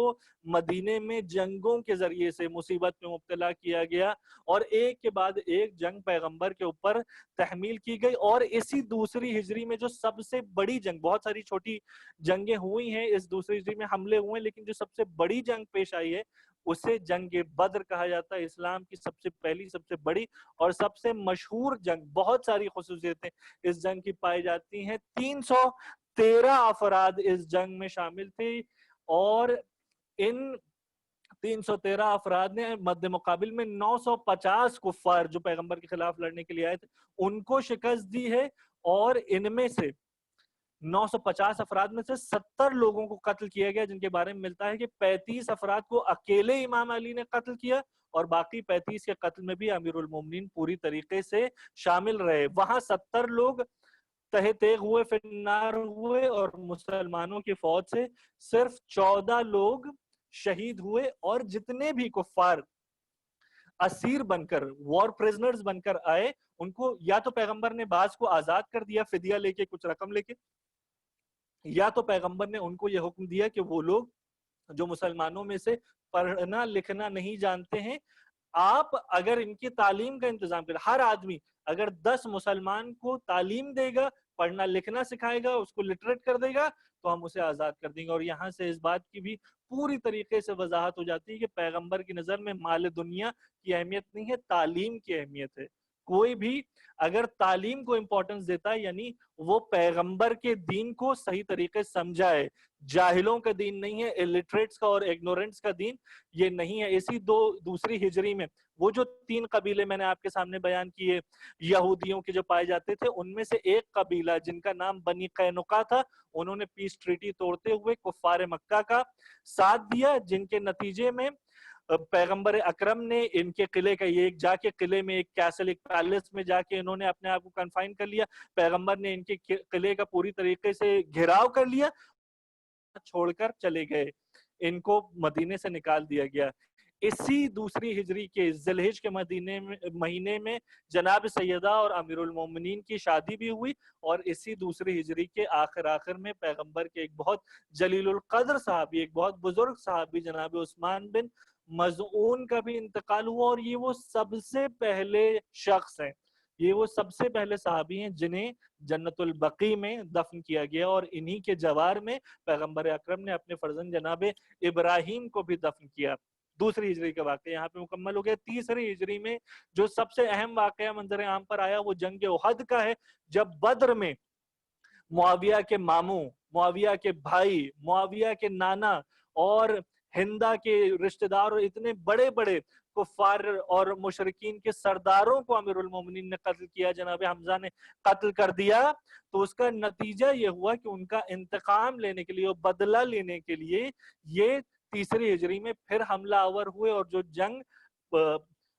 S1: مدینے میں جنگوں کے ذریعے سے مصیبت میں مبتلا کیا گیا اور ایک کے بعد ایک جنگ پیغمبر کے اوپر تحمیل کی گئی. اور اسی دوسری ہجری میں جو سب سے بڑی جنگ، بہت ساری چھوٹی جنگیں ہوئی ہیں اس دوسری ہجری میں، حملے ہوئے ہیں، لیکن جو سب سے بڑی جنگ پیش آئی ہے اسے جنگ بدر کہا جاتا ہے. اسلام کی سب سے پہلی، سب سے بڑی اور سب سے مشہور جنگ. بہت ساری خصوصیتیں اس جنگ کی پائی جاتی ہیں. 313 افراد اس جنگ میں شامل تھے اور ان 313 افراد نے مد مقابل میں 950 کفار جو پیغمبر کے خلاف لڑنے کے لیے آئے تھے ان کو شکست دی ہے. اور ان میں سے 950 افراد میں سے 70 لوگوں کو قتل کیا گیا، جن کے بارے میں ملتا ہے کہ 35 افراد کو اکیلے امام علی نے قتل کیا اور باقی 35 کے قتل میں بھی امیر المومنین پوری طریقے سے شامل رہے. وہاں 70 لوگ تہہ تیغ ہوئے، فی النار ہوئے، اور مسلمانوں کی فوج سے صرف 14 لوگ شہید ہوئے. اور جتنے بھی کفار اسیر بن کر، وار پریزنرز بن کر آئے، ان کو یا تو پیغمبر نے بعض کو آزاد کر دیا فدیہ لے کے، کچھ رقم لے کے، یا تو پیغمبر نے ان کو یہ حکم دیا کہ وہ لوگ جو مسلمانوں میں سے پڑھنا لکھنا نہیں جانتے ہیں، آپ اگر ان کی تعلیم کا انتظام کریں، ہر آدمی اگر 10 مسلمان کو تعلیم دے گا، پڑھنا لکھنا سکھائے گا، اس کو لٹریٹ کر دے گا، تو ہم اسے آزاد کر دیں گے. اور یہاں سے اس بات کی بھی پوری طریقے سے وضاحت ہو جاتی ہے کہ پیغمبر کی نظر میں مال دنیا کی اہمیت نہیں ہے، تعلیم کی اہمیت ہے. کوئی بھی اگر تعلیم کو امپورٹنس دیتا ہے یعنی وہ پیغمبر کے دین کو صحیح طریقے سے سمجھائے. جاہلوں کا دین نہیں ہے، الٹریٹس کا اور اگنورنٹس کا دین یہ نہیں ہے. اسی دوسری ہجری میں وہ جو 3 قبیلے میں نے آپ کے سامنے بیان کیے یہودیوں کے جو پائے جاتے تھے، ان میں سے ایک قبیلہ جن کا نام بنی قینقاع تھا، انہوں نے پیس ٹریٹی توڑتے ہوئے کفار مکہ کا ساتھ دیا، جن کے نتیجے میں پیغمبر اکرم نے ان کے قلعے کا یہ جا کے قلعے میں ایک کیسل، ایک پیلس میں جا کے انہوں نے اپنے آپ کو کنفائن کر لیا. پیغمبر نے ان کے قلعے کا پوری طریقے سے گھیراؤ کر لیا، چھوڑ کر چلے گئے، ان کو مدینے سے نکال دیا گیا. اسی دوسری ہجری کے ذی الحج کے مہینے میں جناب سیدہ اور امیر المومنین کی شادی بھی ہوئی. اور اسی دوسری ہجری کے آخر میں پیغمبر کے ایک بہت جلیل القدر صحابی، ایک بہت بزرگ صحابی جناب عثمان بن مظعون کا بھی انتقال ہوا. اور یہ وہ سب سے پہلے شخص ہیں، یہ وہ سب سے پہلے صحابی ہیں جنہیں جنت البقیع میں دفن کیا گیا، اور انہی کے جوار میں پیغمبر اکرم نے اپنے فرزند جناب ابراہیم کو بھی دفن کیا. دوسری ہجری کا واقعہ یہاں پہ مکمل ہو گیا. تیسری ہجری میں جو سب سے اہم واقعہ منظر عام پر آیا وہ جنگ احد کا ہے، جب بدر میں معاویہ کے ماموں، معاویہ کے بھائی، معاویہ کے نانا اور ہندا کے رشتہ دار اور اتنے بڑے بڑے کفار اور مشرکین کے سرداروں کو امیر المومنین نے قتل کیا، جناب حمزہ نے قتل کر دیا. تو اس کا نتیجہ یہ ہوا کہ ان کا انتقام لینے کے لیے اور بدلہ لینے کے لیے یہ تیسری ہجری میں پھر حملہ آور ہوئے، اور جو جنگ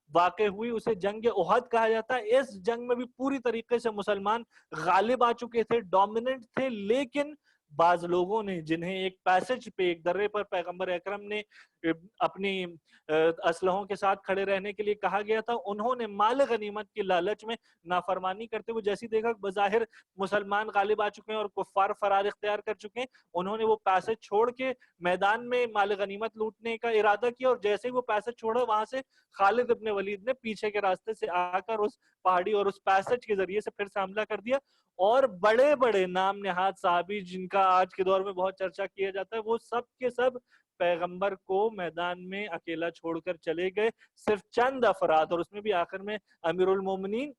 S1: واقع ہوئی اسے جنگ احد کہا جاتا ہے. اس جنگ میں بھی پوری طریقے سے مسلمان غالب آ چکے تھے، ڈومیننٹ تھے، لیکن بعض لوگوں نے جنہیں ایک پیسج پہ ایک درے پر پیغمبر اکرم نے اپنی اسلحوں کے ساتھ کھڑے رہنے کے لیے کہا گیا تھا، انہوں نے مال غنیمت کی لالچ میں نافرمانی کرتے ہوئے جیسی دیکھا بظاہر مسلمان غالب آ چکے ہیں اور کفار فرار اختیار کر چکے ہیں، انہوں نے وہ پیسج چھوڑ کے میدان میں مال غنیمت لوٹنے کا ارادہ کیا، اور جیسے ہی وہ پیسج چھوڑا وہاں سے خالد ابن ولید نے پیچھے کے راستے سے آ کر اس پہاڑی اور اس پیسج کے ذریعے سے پھر سے حملہ کر دیا، اور بڑے بڑے نام نہاد صحابی جن کا آج کے دور میں بہت چرچا کیا جاتا ہے وہ سب کے سب پیغمبر کو میدان میں اکیلا چھوڑ کر چلے گئے، صرف چند افراد اور اس میں بھی آخر میں امیر المومنین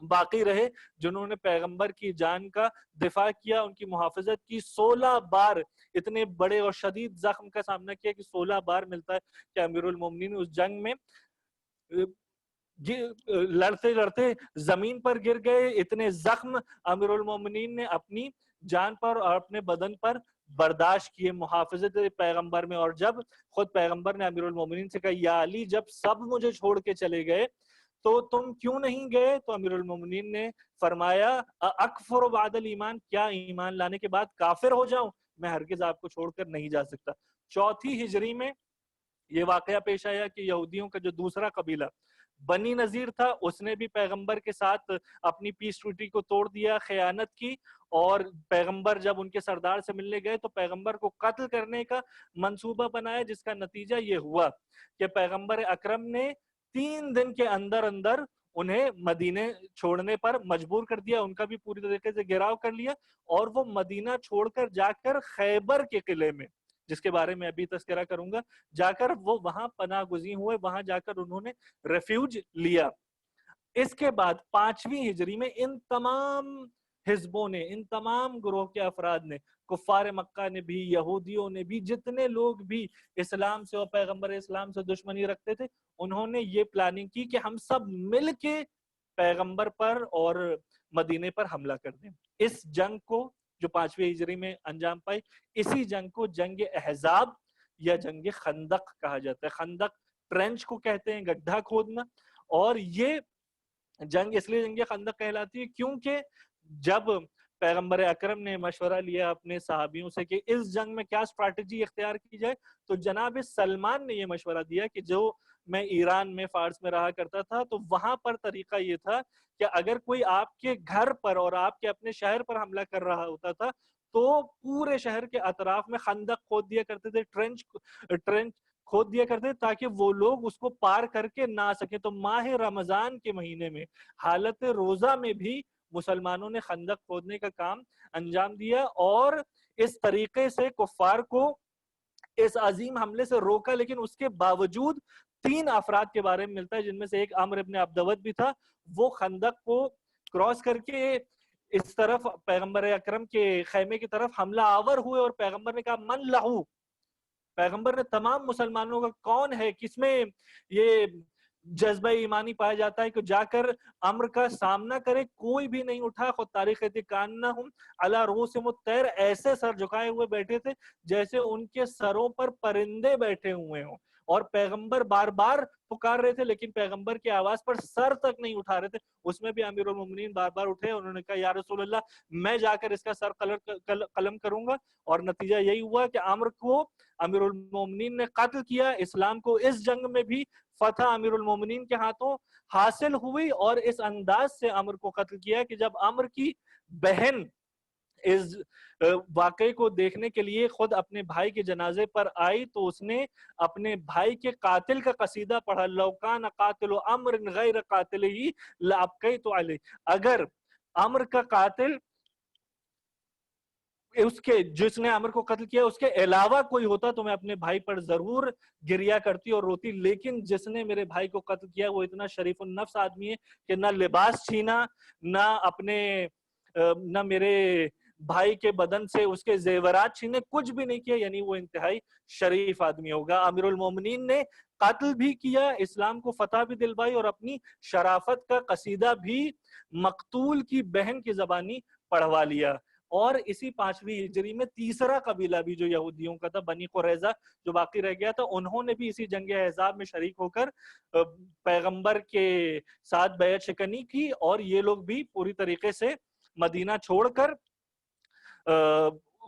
S1: باقی رہے جنہوں نے پیغمبر کی جان کا دفاع کیا، ان کی محافظت کی، 16 بار اتنے بڑے اور شدید زخم کا سامنا کیا کہ 16 بار ملتا ہے کہ امیر المومنین اس جنگ میں لڑتے لڑتے زمین پر گر گئے، اتنے زخم امیر المومنین نے اپنی جان پر اور اپنے بدن پر برداشت کیے محافظت پیغمبر میں، اور جب خود پیغمبر نے امیر المومنین سے کہا یا علی جب سب مجھے چھوڑ کے چلے گئے تو تم کیوں نہیں گئے، تو امیر المومنین نے فرمایا اکفر بعد الایمان، کیا ایمان لانے کے بعد کافر ہو جاؤں، میں ہرگز آپ کو چھوڑ کر نہیں جا سکتا۔ 4 ہجری میں یہ واقعہ پیش آیا کہ یہودیوں کا جو دوسرا قبیلہ بنی نذیر تھا اس نے بھی پیغمبر کے ساتھ اپنی پیس ٹریٹی کو توڑ دیا، خیانت کی، اور پیغمبر جب ان کے سردار سے ملنے گئے تو پیغمبر کو قتل کرنے کا منصوبہ بنایا، جس کا نتیجہ یہ ہوا کہ پیغمبر اکرم نے 3 دن کے اندر اندر انہیں مدینے چھوڑنے پر مجبور کر دیا، ان کا بھی پوری طریقے سے گھراؤ کر لیا، اور وہ مدینہ چھوڑ کر جا کر خیبر کے قلعے میں، جس کے بارے میں ابھی تذکرہ کروں گا، جا کر وہ وہاں پناہ گزین ہوئے، وہاں جا کر انہوں نے ریفیوج لیا۔ اس کے بعد 5ویں ہجری میں ان تمام حزبوں نے، ان تمام گروہ کے افراد نے، کفار مکہ نے بھی، یہودیوں نے بھی، جتنے لوگ بھی اسلام سے اور پیغمبر اسلام سے دشمنی رکھتے تھے، انہوں نے یہ پلاننگ کی کہ ہم سب مل کے پیغمبر پر اور مدینے پر حملہ کر دیں۔ اس جنگ کو جو 5ویں ہجری میں انجام پائی، اسی جنگ کو جنگ احزاب یا جنگ خندق کہا جاتا ہے۔ خندق ٹرینچ کو کہتے ہیں، گڈھا کھودنا، اور یہ جنگ اس لیے جنگ خندق کہلاتی ہے کیونکہ جب پیغمبر اکرم نے مشورہ لیا اپنے صحابیوں سے کہ اس جنگ میں کیا اسٹریٹجی اختیار کی جائے، تو جناب سلمان نے یہ مشورہ دیا کہ جو میں ایران میں فارس میں رہا کرتا تھا تو وہاں پر طریقہ یہ تھا کہ اگر کوئی آپ کے گھر پر اور آپ کے اپنے شہر پر حملہ کر رہا ہوتا تھا تو پورے شہر کے اطراف میں خندق کھود دیا کرتے تھے، ٹرنچ کھود دیا کرتے تاکہ وہ لوگ اس کو پار کر کے نہ آ سکیں۔ تو ماہ رمضان کے مہینے میں حالت روزہ میں بھی مسلمانوں نے خندق کھودنے کا کام انجام دیا، اور اس طریقے سے کفار کو اس عظیم حملے سے روکا، لیکن اس کے باوجود 3 افراد کے بارے میں ملتا ہے جن میں سے ایک عمرو ابن عبدود بھی تھا، وہ خندق کو کراس کر کے اس طرف پیغمبر اکرم کے خیمے کی طرف حملہ آور ہوئے، اور پیغمبر نے کہا من لہو، پیغمبر نے تمام مسلمانوں کا کون ہے کس میں یہ جذبہ ایمانی پایا جاتا ہے کہ جا کر امر کا سامنا کرے، کوئی بھی نہیں اٹھا، خود تاریخ کانہم علی رؤوسہم الطیر، ایسے سر جھکائے ہوئے بیٹھے تھے جیسے ان کے سروں پر پرندے بیٹھے ہوئے ہوں، اور پیغمبر بار بار پکار رہے تھے لیکن پیغمبر کی آواز پر سر تک نہیں اٹھا رہے تھے۔ اس میں بھی امیر المومنین بار بار اٹھے، انہوں نے کہا یا رسول اللہ میں جا کر اس کا سر قلم کروں گا، اور نتیجہ یہی ہوا کہ عمرو کو امیر المومنین نے قتل کیا۔ اسلام کو اس جنگ میں بھی فتح امیر المومنین کے ہاتھوں حاصل ہوئی، اور اس انداز سے عمرو کو قتل کیا کہ جب عمرو کی بہن اس واقعے کو دیکھنے کے لیے خود اپنے بھائی کے جنازے پر آئی تو اس نے اپنے بھائی کے قاتل کا قصیدہ پڑھا، لو کان قاتل عمرو غیر قاتلہ لابقیت علیہ، اگر عمرو کا قاتل اس کے جس نے عمرو کو قتل کیا اس کے علاوہ کوئی ہوتا تو میں اپنے بھائی پر ضرور گریا کرتی اور روتی، لیکن جس نے میرے بھائی کو قتل کیا وہ اتنا شریف النفس آدمی ہے کہ نہ لباس چھینا، نہ میرے بھائی کے بدن سے اس کے زیورات چھینے، کچھ بھی نہیں کیا، یعنی وہ انتہائی شریف آدمی ہوگا۔ امیر المومنین نے قتل بھی کیا، اسلام کو فتح بھی دلوائی، اور اپنی شرافت کا قصیدہ بھی مقتول کی بہن کی زبانی پڑھوا لیا۔ اور اسی 5ویں ہجری میں تیسرا قبیلہ بھی جو یہودیوں کا تھا، بنی قریظہ، جو باقی رہ گیا تھا، انہوں نے بھی اسی جنگ احزاب میں شریک ہو کر پیغمبر کے ساتھ بیعت شکنی کی، اور یہ لوگ بھی پوری طریقے سے مدینہ چھوڑ کر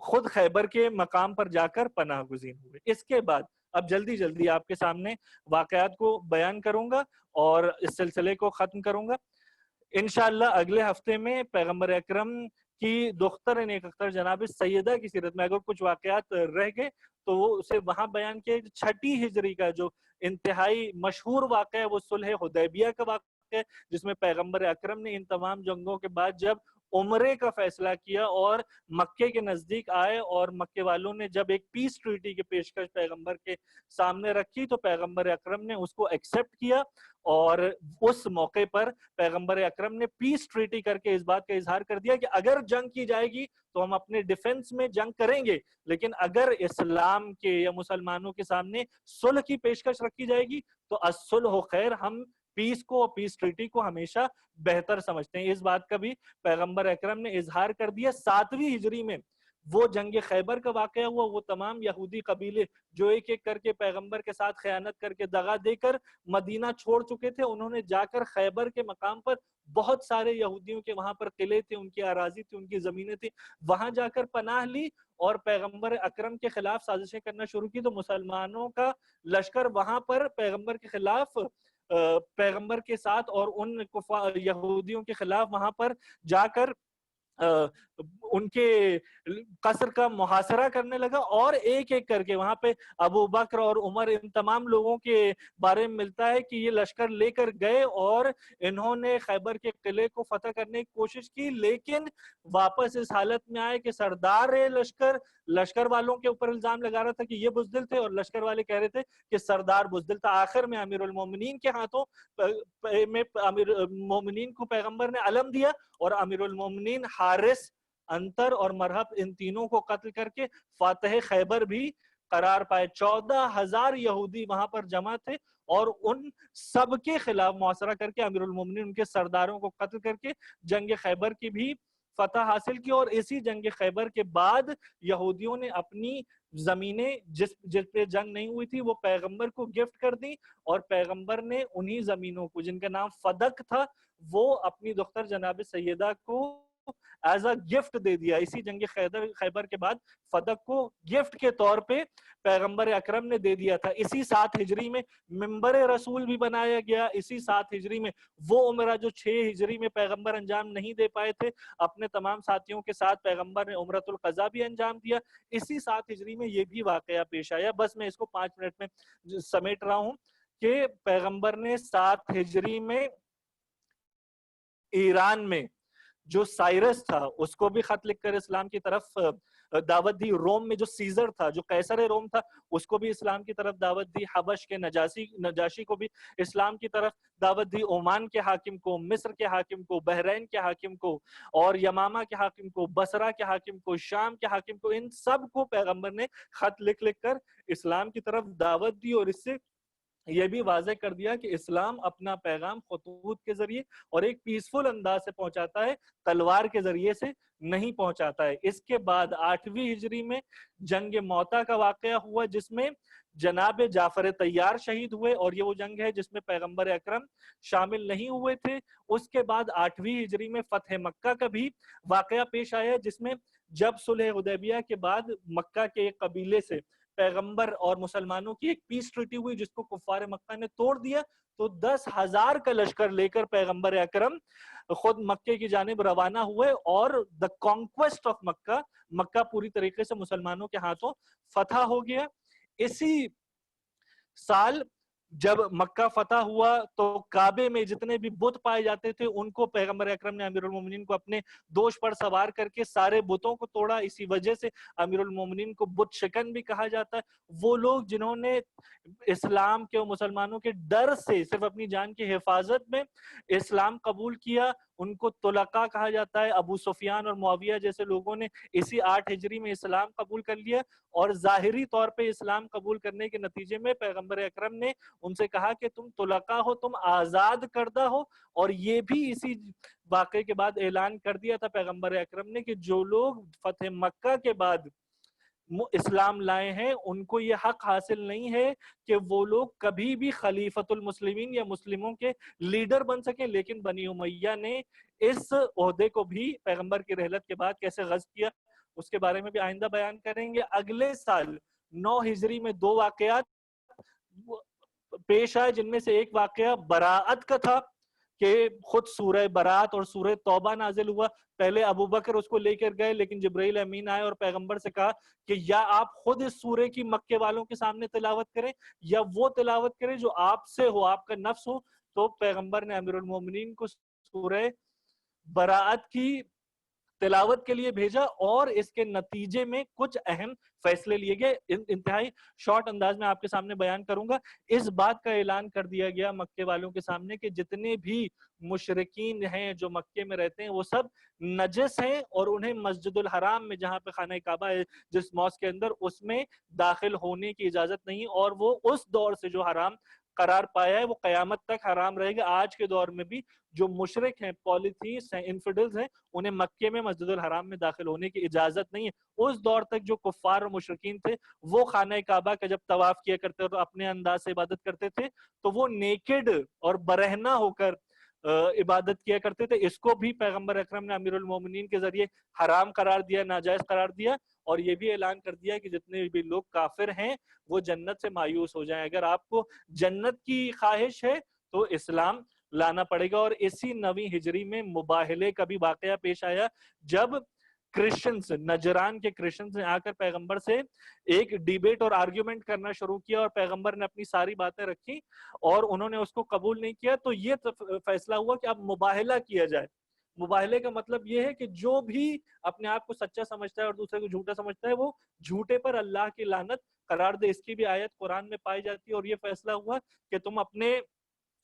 S1: خود خیبر کے مقام پر جا کر پناہ گزین ہوئے۔ اس کے بعد اب جلدی جلدی آپ کے سامنے واقعات کو بیان کروں گا اور اس سلسلے کو ختم کروں گا۔ انشاءاللہ اگلے ہفتے میں پیغمبر اکرم کی دختر نیک اختر جناب سیدہ کی سیرت میں اگر کچھ واقعات رہ گئے تو وہ اسے وہاں بیان کیا۔ 6 ہجری کا جو انتہائی مشہور واقعہ ہے وہ صلح حدیبیہ کا واقعہ ہے، جس میں پیغمبر اکرم نے ان تمام جنگوں کے بعد جب عمرے کا فیصلہ کیا اور مکے کے نزدیک آئے اور مکے والوں نے جب ایک پیس ٹریٹی کی پیشکش پیغمبر کے سامنے رکھی تو پیغمبر اکرم نے اس کو ایکسپٹ کیا، اور اس موقع پر پیغمبر اکرم نے پیس ٹریٹی کر کے اس بات کا اظہار کر دیا کہ اگر جنگ کی جائے گی تو ہم اپنے ڈیفنس میں جنگ کریں گے، لیکن اگر اسلام کے یا مسلمانوں کے سامنے صلح کی پیشکش رکھی جائے گی تو الصلح خیر، ہم پیس کو اور پیس ٹریٹی کو ہمیشہ بہتر سمجھتے ہیں۔ اس بات کا بھی پیغمبر اکرم نے اظہار کر دیا۔ 7ویں ہجری میں وہ جنگ خیبر کا واقعہ ہوا، وہ تمام یہودی قبیلے جو ایک ایک کر کے پیغمبر کے ساتھ خیانت کر کے دغا دے کر مدینہ چھوڑ چکے تھے، انہوں نے جا کر خیبر کے مقام پر بہت سارے یہودیوں کے وہاں پر قلعے تھے، ان کی اراضی تھی، ان کی زمینیں تھیں، وہاں جا کر پناہ لی اور پیغمبر اکرم کے خلاف سازشیں کرنا شروع کی۔ تو مسلمانوں کا لشکر وہاں پر پیغمبر کے خلاف پیغمبر کے ساتھ اور ان یہودیوں کے خلاف وہاں پر جا کر ان کے قصر کا محاصرہ کرنے لگا، اور ایک ایک کر کے وہاں پہ ابو بکر اور عمر ان تمام لوگوں کے بارے میں ملتا ہے کہ یہ لشکر لے کر گئے اور انہوں نے خیبر کے قلعے کو فتح کرنے کی کوشش کی، لیکن واپس اس حالت میں آئے کہ سردار لشکر والوں کے اوپر الزام لگا رہا تھا کہ یہ بزدل تھے، اور لشکر والے کہہ رہے تھے کہ سردار بزدل تھا۔ آخر میں امیر المومنین کے ہاتھوں میں امیر المومنین کو پیغمبر نے علم دیا، اور امیر المومنین حارث، انتر اور مرحب ان تینوں کو قتل کر کے فاتح خیبر بھی قرار پائے۔ 14,000 یہودی وہاں پر جمع تھے، اور ان سب کے خلاف محاصرہ کر کے امیر المومنین ان کے سرداروں کو قتل کر کے جنگ خیبر کی بھی فتح حاصل کی۔ اور اسی جنگ خیبر کے بعد یہودیوں نے اپنی زمینیں جس پہ جنگ نہیں ہوئی تھی وہ پیغمبر کو گفٹ کر دی، اور پیغمبر نے انہی زمینوں کو جن کا نام فدق تھا وہ اپنی دختر جناب سیدہ کو ایز اے گفٹ دے دیا۔ اسی جنگ خیبر کے بعد فدق کو گفٹ کے طور پہ پیغمبر اکرم نے دے دیا تھا۔ اسی 7 ہجری میں منبر رسول بھی بنایا گیا۔ اسی 7 ہجری میں وہ عمرہ جو 6 ہجری میں پیغمبر انجام نہیں دے پائے تھے، اپنے تمام ساتھیوں کے ساتھ پیغمبر نے عمرۃ القضا بھی انجام دیا۔ اسی 7 ہجری میں یہ بھی واقعہ پیش آیا۔ بس میں اس کو 5 منٹ میں سمیٹ رہا ہوں کہ پیغمبر نے 7 ہجری میں ایران میں جو سائرس تھا اس کو بھی خط لکھ کر اسلام کی طرف دعوت دی۔ روم میں جو سیزر تھا، جو قیصر روم تھا، اس کو بھی اسلام کی طرف دعوت دی۔ حبش کے نجاشی کو بھی اسلام کی طرف دعوت دی۔ عمان کے حاکم کو، مصر کے حاکم کو، بحرین کے حاکم کو، اور یمامہ کے حاکم کو، بصرہ کے حاکم کو، شام کے حاکم کو، ان سب کو پیغمبر نے خط لکھ کر اسلام کی طرف دعوت دی، اور اس سے یہ بھی واضح کر دیا کہ اسلام اپنا پیغام خطوط کے ذریعے اور ایک پیسفل انداز سے پہنچاتا ہے، تلوار کے ذریعے سے نہیں پہنچاتا ہے۔ اس کے بعد 8ویں ہجری میں جنگ موتا کا واقعہ ہوا، جس میں جناب جعفر طیار شہید ہوئے، اور یہ وہ جنگ ہے جس میں پیغمبر اکرم شامل نہیں ہوئے تھے۔ اس کے بعد 8ویں ہجری میں فتح مکہ کا بھی واقعہ پیش آیا، جس میں جب صلح حدیبیہ کے بعد مکہ کے ایک قبیلے سے پیغمبر اور مسلمانوں کی ایک پیس ٹریٹی ہوئی جس کو کفار مکہ نے توڑ دیا، تو 10,000 کا لشکر لے کر پیغمبر اکرم خود مکے کی جانب روانہ ہوئے، اور دا کانکویسٹ آف مکہ، مکہ پوری طریقے سے مسلمانوں کے ہاتھوں فتح ہو گیا۔ اسی سال جب مکہ فتح ہوا تو کعبے میں جتنے بھی بت پائے جاتے تھے ان کو پیغمبر اکرم نے امیر المومنین کو اپنے دوش پر سوار کر کے سارے بتوں کو توڑا۔ اسی وجہ سے امیر المومنین کو بت شکن بھی کہا جاتا ہے۔ وہ لوگ جنہوں نے اسلام کے اور مسلمانوں کے ڈر سے صرف اپنی جان کی حفاظت میں اسلام قبول کیا، ان کو طلقاء کہا جاتا ہے۔ ابو سفیان اور معاویہ جیسے لوگوں نے اسی 8 ہجری میں اسلام قبول کر لیا، اور ظاہری طور پہ اسلام قبول کرنے کے نتیجے میں پیغمبر اکرم نے ان سے کہا کہ تم طلقاء ہو، تم آزاد کردہ ہو، اور یہ بھی اسی واقعے کے بعد اعلان کر دیا تھا پیغمبر اکرم نے کہ جو لوگ فتح مکہ کے بعد اسلام لائے ہیں ان کو یہ حق حاصل نہیں ہے کہ وہ لوگ کبھی بھی خلیفۃ المسلمین یا مسلموں کے لیڈر بن سکیں۔ لیکن بنی امیہ نے اس عہدے کو بھی پیغمبر کی رحلت کے بعد کیسے غصب کیا اس کے بارے میں بھی آئندہ بیان کریں گے. اگلے سال 9 ہجری میں 2 واقعات پیش آئے، جن میں سے ایک واقعہ براءت کا تھا کہ خود سورہ براءت اور سورہ توبہ نازل ہوا. پہلے ابو بکر اس کو لے کر گئے، لیکن جبرائیل امین آئے اور پیغمبر سے کہا کہ یا آپ خود اس سورے کی مکے والوں کے سامنے تلاوت کریں یا وہ تلاوت کریں جو آپ سے ہو، آپ کا نفس ہو. تو پیغمبر نے امیر المومنین کو سورہ براءت کی تلاوت کے لیے بھیجا، اور اس کے نتیجے میں کچھ اہم فیصلے لیے گئے. انتہائی شارٹ انداز میں آپ کے سامنے بیان کروں گا. اس بات کا اعلان کر دیا گیا مکے والوں کے سامنے کہ جتنے بھی مشرکین ہیں جو مکے میں رہتے ہیں وہ سب نجس ہیں، اور انہیں مسجد الحرام میں، جہاں پہ خانہ کعبہ ہے جس موسک کے اندر، اس میں داخل ہونے کی اجازت نہیں، اور وہ اس دور سے جو حرام قرار پایا ہے وہ قیامت تک حرام رہے گا. آج کے دور میں بھی جو مشرک ہیں، پولیتھیسٹ ہیں، انفیڈلز ہیں، انہیں مکے میں مسجد الحرام میں داخل ہونے کی اجازت نہیں ہے. اس دور تک جو کفار اور مشرکین تھے وہ خانہ کعبہ کا جب طواف کیا کرتے اور اپنے انداز سے عبادت کرتے تھے تو وہ نیکڈ اور برہنہ ہو کر عبادت کیا کرتے تھے. اس کو بھی پیغمبر اکرم نے امیر المومنین کے ذریعے حرام قرار دیا، ناجائز قرار دیا، اور یہ بھی اعلان کر دیا کہ جتنے بھی لوگ کافر ہیں وہ جنت سے مایوس ہو جائیں. اگر آپ کو جنت کی خواہش ہے تو اسلام لانا پڑے گا. اور اسی 9 ہجری میں مباہلے کا بھی واقعہ پیش آیا، جب کرسچنز، نجران کے کرسچنز نے آ کر پیغمبر سے ایک ڈیبیٹ اور آرگیومنٹ کرنا شروع کیا، اور پیغمبر نے اپنی ساری باتیں رکھی اور انہوں نے اس کو قبول نہیں کیا. تو یہ فیصلہ ہوا کہ اب مباہلہ کیا جائے. مباہلے کا مطلب یہ ہے کہ جو بھی اپنے آپ کو سچا سمجھتا ہے اور دوسرے کو جھوٹا سمجھتا ہے وہ جھوٹے پر اللہ کی لعنت قرار دے. اس کی بھی آیت قرآن میں پائی جاتی ہے. اور یہ فیصلہ ہوا کہ تم اپنے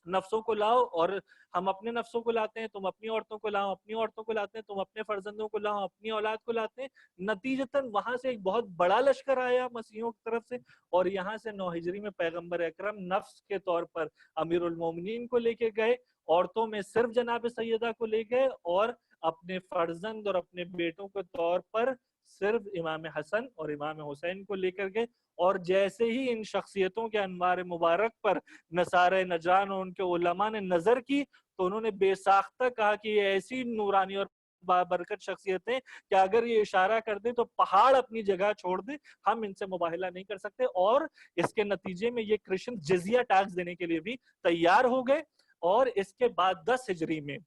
S1: نفسوں کو لاؤ، اور ہم اپنے نفسوں کو لاتے ہیں، تم اپنی عورتوں کو لاؤ، اپنی عورتوں کو لاتے ہیں، تم اپنے فرزندوں کو لاؤ، اپنی اولاد کو لاتے ہیں. نتیجتاً وہاں سے ایک بہت بڑا لشکر آیا مسیحیوں کی طرف سے، اور یہاں سے 9 ہجری میں پیغمبر اکرم نفس کے طور پر امیر المومنین کو لے کے گئے، عورتوں میں صرف جناب سیدہ کو لے گئے، اور اپنے فرزند اور اپنے بیٹوں کے طور پر صرف امام حسن اور امام حسین کو لے کر گئے. اور جیسے ہی ان شخصیتوں کے انوار مبارک پر نصارہ نجران اور ان کے علماء نے نظر کی تو انہوں نے بے ساختہ کہا کہ یہ ایسی نورانی اور بابرکت شخصیتیں کہ اگر یہ اشارہ کر دیں تو پہاڑ اپنی جگہ چھوڑ دیں، ہم ان سے مباہلہ نہیں کر سکتے. اور اس کے نتیجے میں یہ کرسچن جزیہ ٹیکس دینے کے لیے بھی تیار ہو گئے. اور اس کے بعد 10 ہجری میں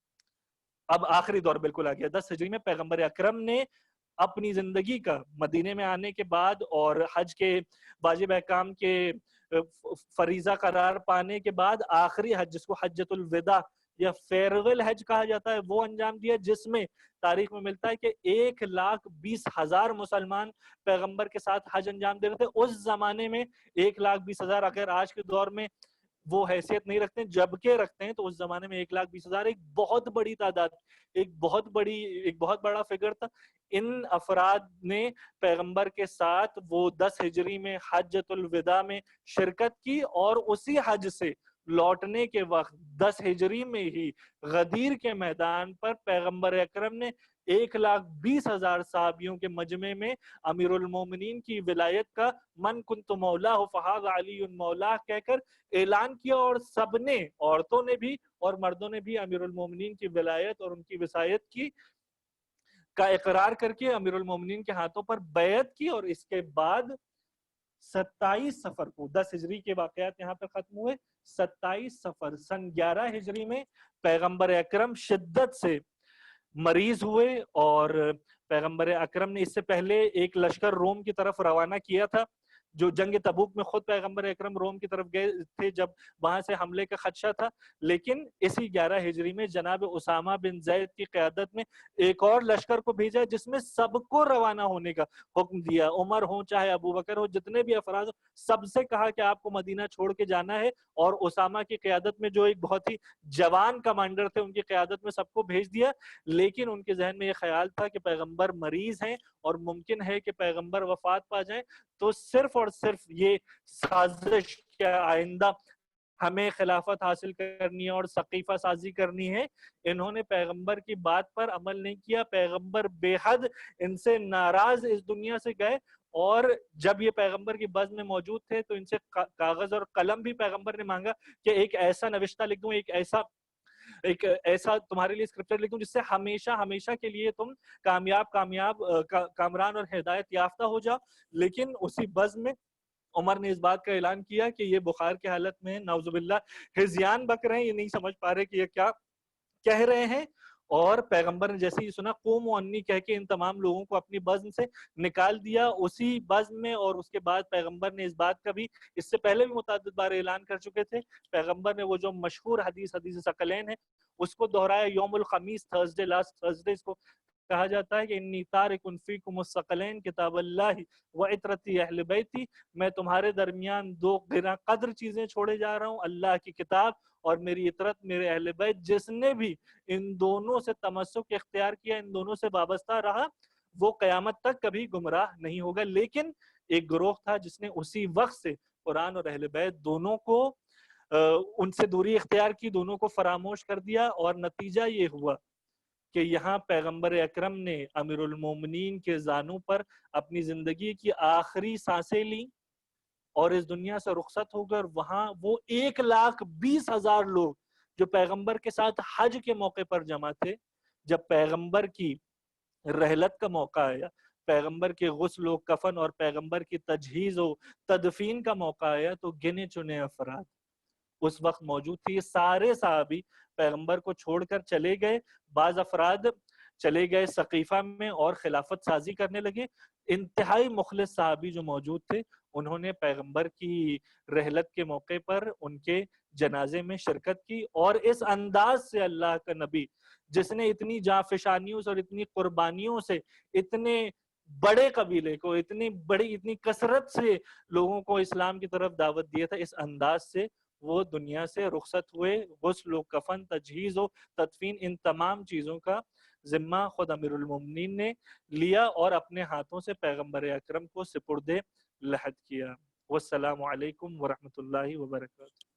S1: اب آخری دور بالکل آ گیا. 10 ہجری میں پیغمبر اکرم نے اپنی زندگی کا مدینے میں آنے کے بعد اور حج کے واجب احکام کے فریضہ قرار پانے کے بعد آخری حج، جس کو حجۃ الوداع یا فیئرویل حج کہا جاتا ہے، وہ انجام دیا، جس میں تاریخ میں ملتا ہے کہ 1,20,000 مسلمان پیغمبر کے ساتھ حج انجام دے رہے تھے. اس زمانے میں 1,20,000 اگر آج کے دور میں وہ حیثیت نہیں رکھتے جبکہ رکھتے ہیں تو اس زمانے میں 1,20,000 ایک بہت بڑی تعداد، ایک بہت بڑا فگر تھا. ان افراد نے پیغمبر کے ساتھ وہ 10 ہجری میں حجۃ الوداع میں شرکت کی، اور اسی حج سے لوٹنے کے وقت 10 ہجری میں ہی غدیر کے میدان پر پیغمبر اکرم نے 1,20,000 صحابیوں کے مجمع میں امیر المومنین کی ولایت کا من کنت مولا فہذا علی مولا کہہ کر اعلان کیا. اور سب نے، عورتوں نے بھی اور مردوں نے بھی، امیر المومنین کی ولایت اور ان کی وصایت کی کا اقرار کر کے امیر المومنین کے ہاتھوں پر بیعت کی. اور اس کے بعد 27 صفر کو، 10 ہجری کے واقعات یہاں پر ختم ہوئے. 27 صفر سن 11 ہجری میں پیغمبر اکرم شدت سے مریض ہوئے، اور پیغمبر اکرم نے اس سے پہلے ایک لشکر روم کی طرف روانہ کیا تھا. جو جنگ تبوک میں خود پیغمبر اکرم روم کی طرف گئے تھے جب وہاں سے حملے کا خدشہ تھا. لیکن اسی 11 ہجری میں جناب اسامہ بن زید کی قیادت میں ایک اور لشکر کو بھیجا جس میں سب کو روانہ ہونے کا حکم دیا. عمر ہو چاہے ابو بکر ہو، جتنے بھی افراد ہو، سب سے کہا کہ آپ کو مدینہ چھوڑ کے جانا ہے. اور اسامہ کی قیادت میں جو ایک بہت ہی جوان کمانڈر تھے ان کی قیادت میں سب کو بھیج دیا. لیکن ان کے ذہن میں یہ خیال تھا کہ پیغمبر مریض ہیں اور ممکن ہے کہ پیغمبر وفات پا جائیں، تو صرف اور صرف یہ سازش کیا آئندہ ہمیں خلافت حاصل کرنی ہے اور سقیفہ سازی کرنی ہے. انہوں نے پیغمبر کی بات پر عمل نہیں کیا. پیغمبر بے حد ان سے ناراض اس دنیا سے گئے، اور جب یہ پیغمبر کی بزم میں موجود تھے تو ان سے کاغذ اور قلم بھی پیغمبر نے مانگا کہ ایک ایسا نوشتہ لکھ دوں، ایک ایسا ایک ایسا تمہارے لیے اسکرپچر لکھوں جس سے ہمیشہ ہمیشہ کے لیے تم کامران اور ہدایت یافتہ ہو جاؤ. لیکن اسی بزم میں عمر نے اس بات کا اعلان کیا کہ یہ بخار کی حالت میں نعوذ باللہ ہذیان بک رہے ہیں, یہ نہیں سمجھ پا رہے کہ یہ کیا کہہ رہے ہیں. اور پیغمبر نے جیسے ہی سنا قوموا انی کہہ کے ان تمام لوگوں کو اپنی بزم سے نکال دیا. اسی بزم میں اور اس کے بعد پیغمبر نے اس بات کا بھی اس سے پہلے بھی متعدد بار اعلان کر چکے تھے. پیغمبر نے وہ جو مشہور حدیث ثقلین ہے اس کو دہرایا, یوم الخمیس, تھرسڈے, لاسٹ تھرسڈے اس کو کہا جاتا ہے کہ انی تارک فیکم الثقلین کتاب اللہ و عطرتی اہل بیتی, میں تمہارے درمیان دو گراں قدر چیزیں چھوڑے جا رہا ہوں, اللہ کی کتاب اور میری عطرت, میرے اہل بیت. جس نے بھی ان دونوں سے تمسک اختیار کیا, ان دونوں سے وابستہ رہا, وہ قیامت تک کبھی گمراہ نہیں ہوگا. لیکن ایک گروہ تھا جس نے اسی وقت سے قرآن اور اہل بیت دونوں کو ان سے دوری اختیار کی, دونوں کو فراموش کر دیا. اور نتیجہ یہ ہوا کہ یہاں پیغمبر اکرم نے امیر المومنین کے زانوں پر اپنی زندگی کی آخری سانسیں لیں اور اس دنیا سے رخصت ہو کر وہاں وہ 1,20,000 لوگ جو پیغمبر کے ساتھ حج کے موقع پر جمع تھے, جب پیغمبر کی رحلت کا موقع آیا, پیغمبر کے غسل و کفن اور پیغمبر کی تجہیز و تدفین کا موقع آیا, تو گنے چنے افراد اس وقت موجود تھے. یہ سارے صحابی پیغمبر کو چھوڑ کر چلے گئے. بعض افراد چلے گئے سقیفہ میں اور خلافت سازی کرنے لگے. انتہائی مخلص صحابی جو موجود تھے انہوں نے پیغمبر کی رحلت کے موقع پر ان کے جنازے میں شرکت کی. اور اس انداز سے اللہ کا نبی, جس نے اتنی جانفشانیوں سے اور اتنی قربانیوں سے اتنے بڑے قبیلے کو اتنی کثرت سے لوگوں کو اسلام کی طرف دعوت دیا تھا, اس انداز سے وہ دنیا سے رخصت ہوئے. غسل و کفن, تجہیز و تدفین, ان تمام چیزوں کا ذمہ خود امیر المومنین نے لیا اور اپنے ہاتھوں سے پیغمبر اکرم کو سپرد لحد کیا. والسلام علیکم ورحمۃ اللہ وبرکاتہ.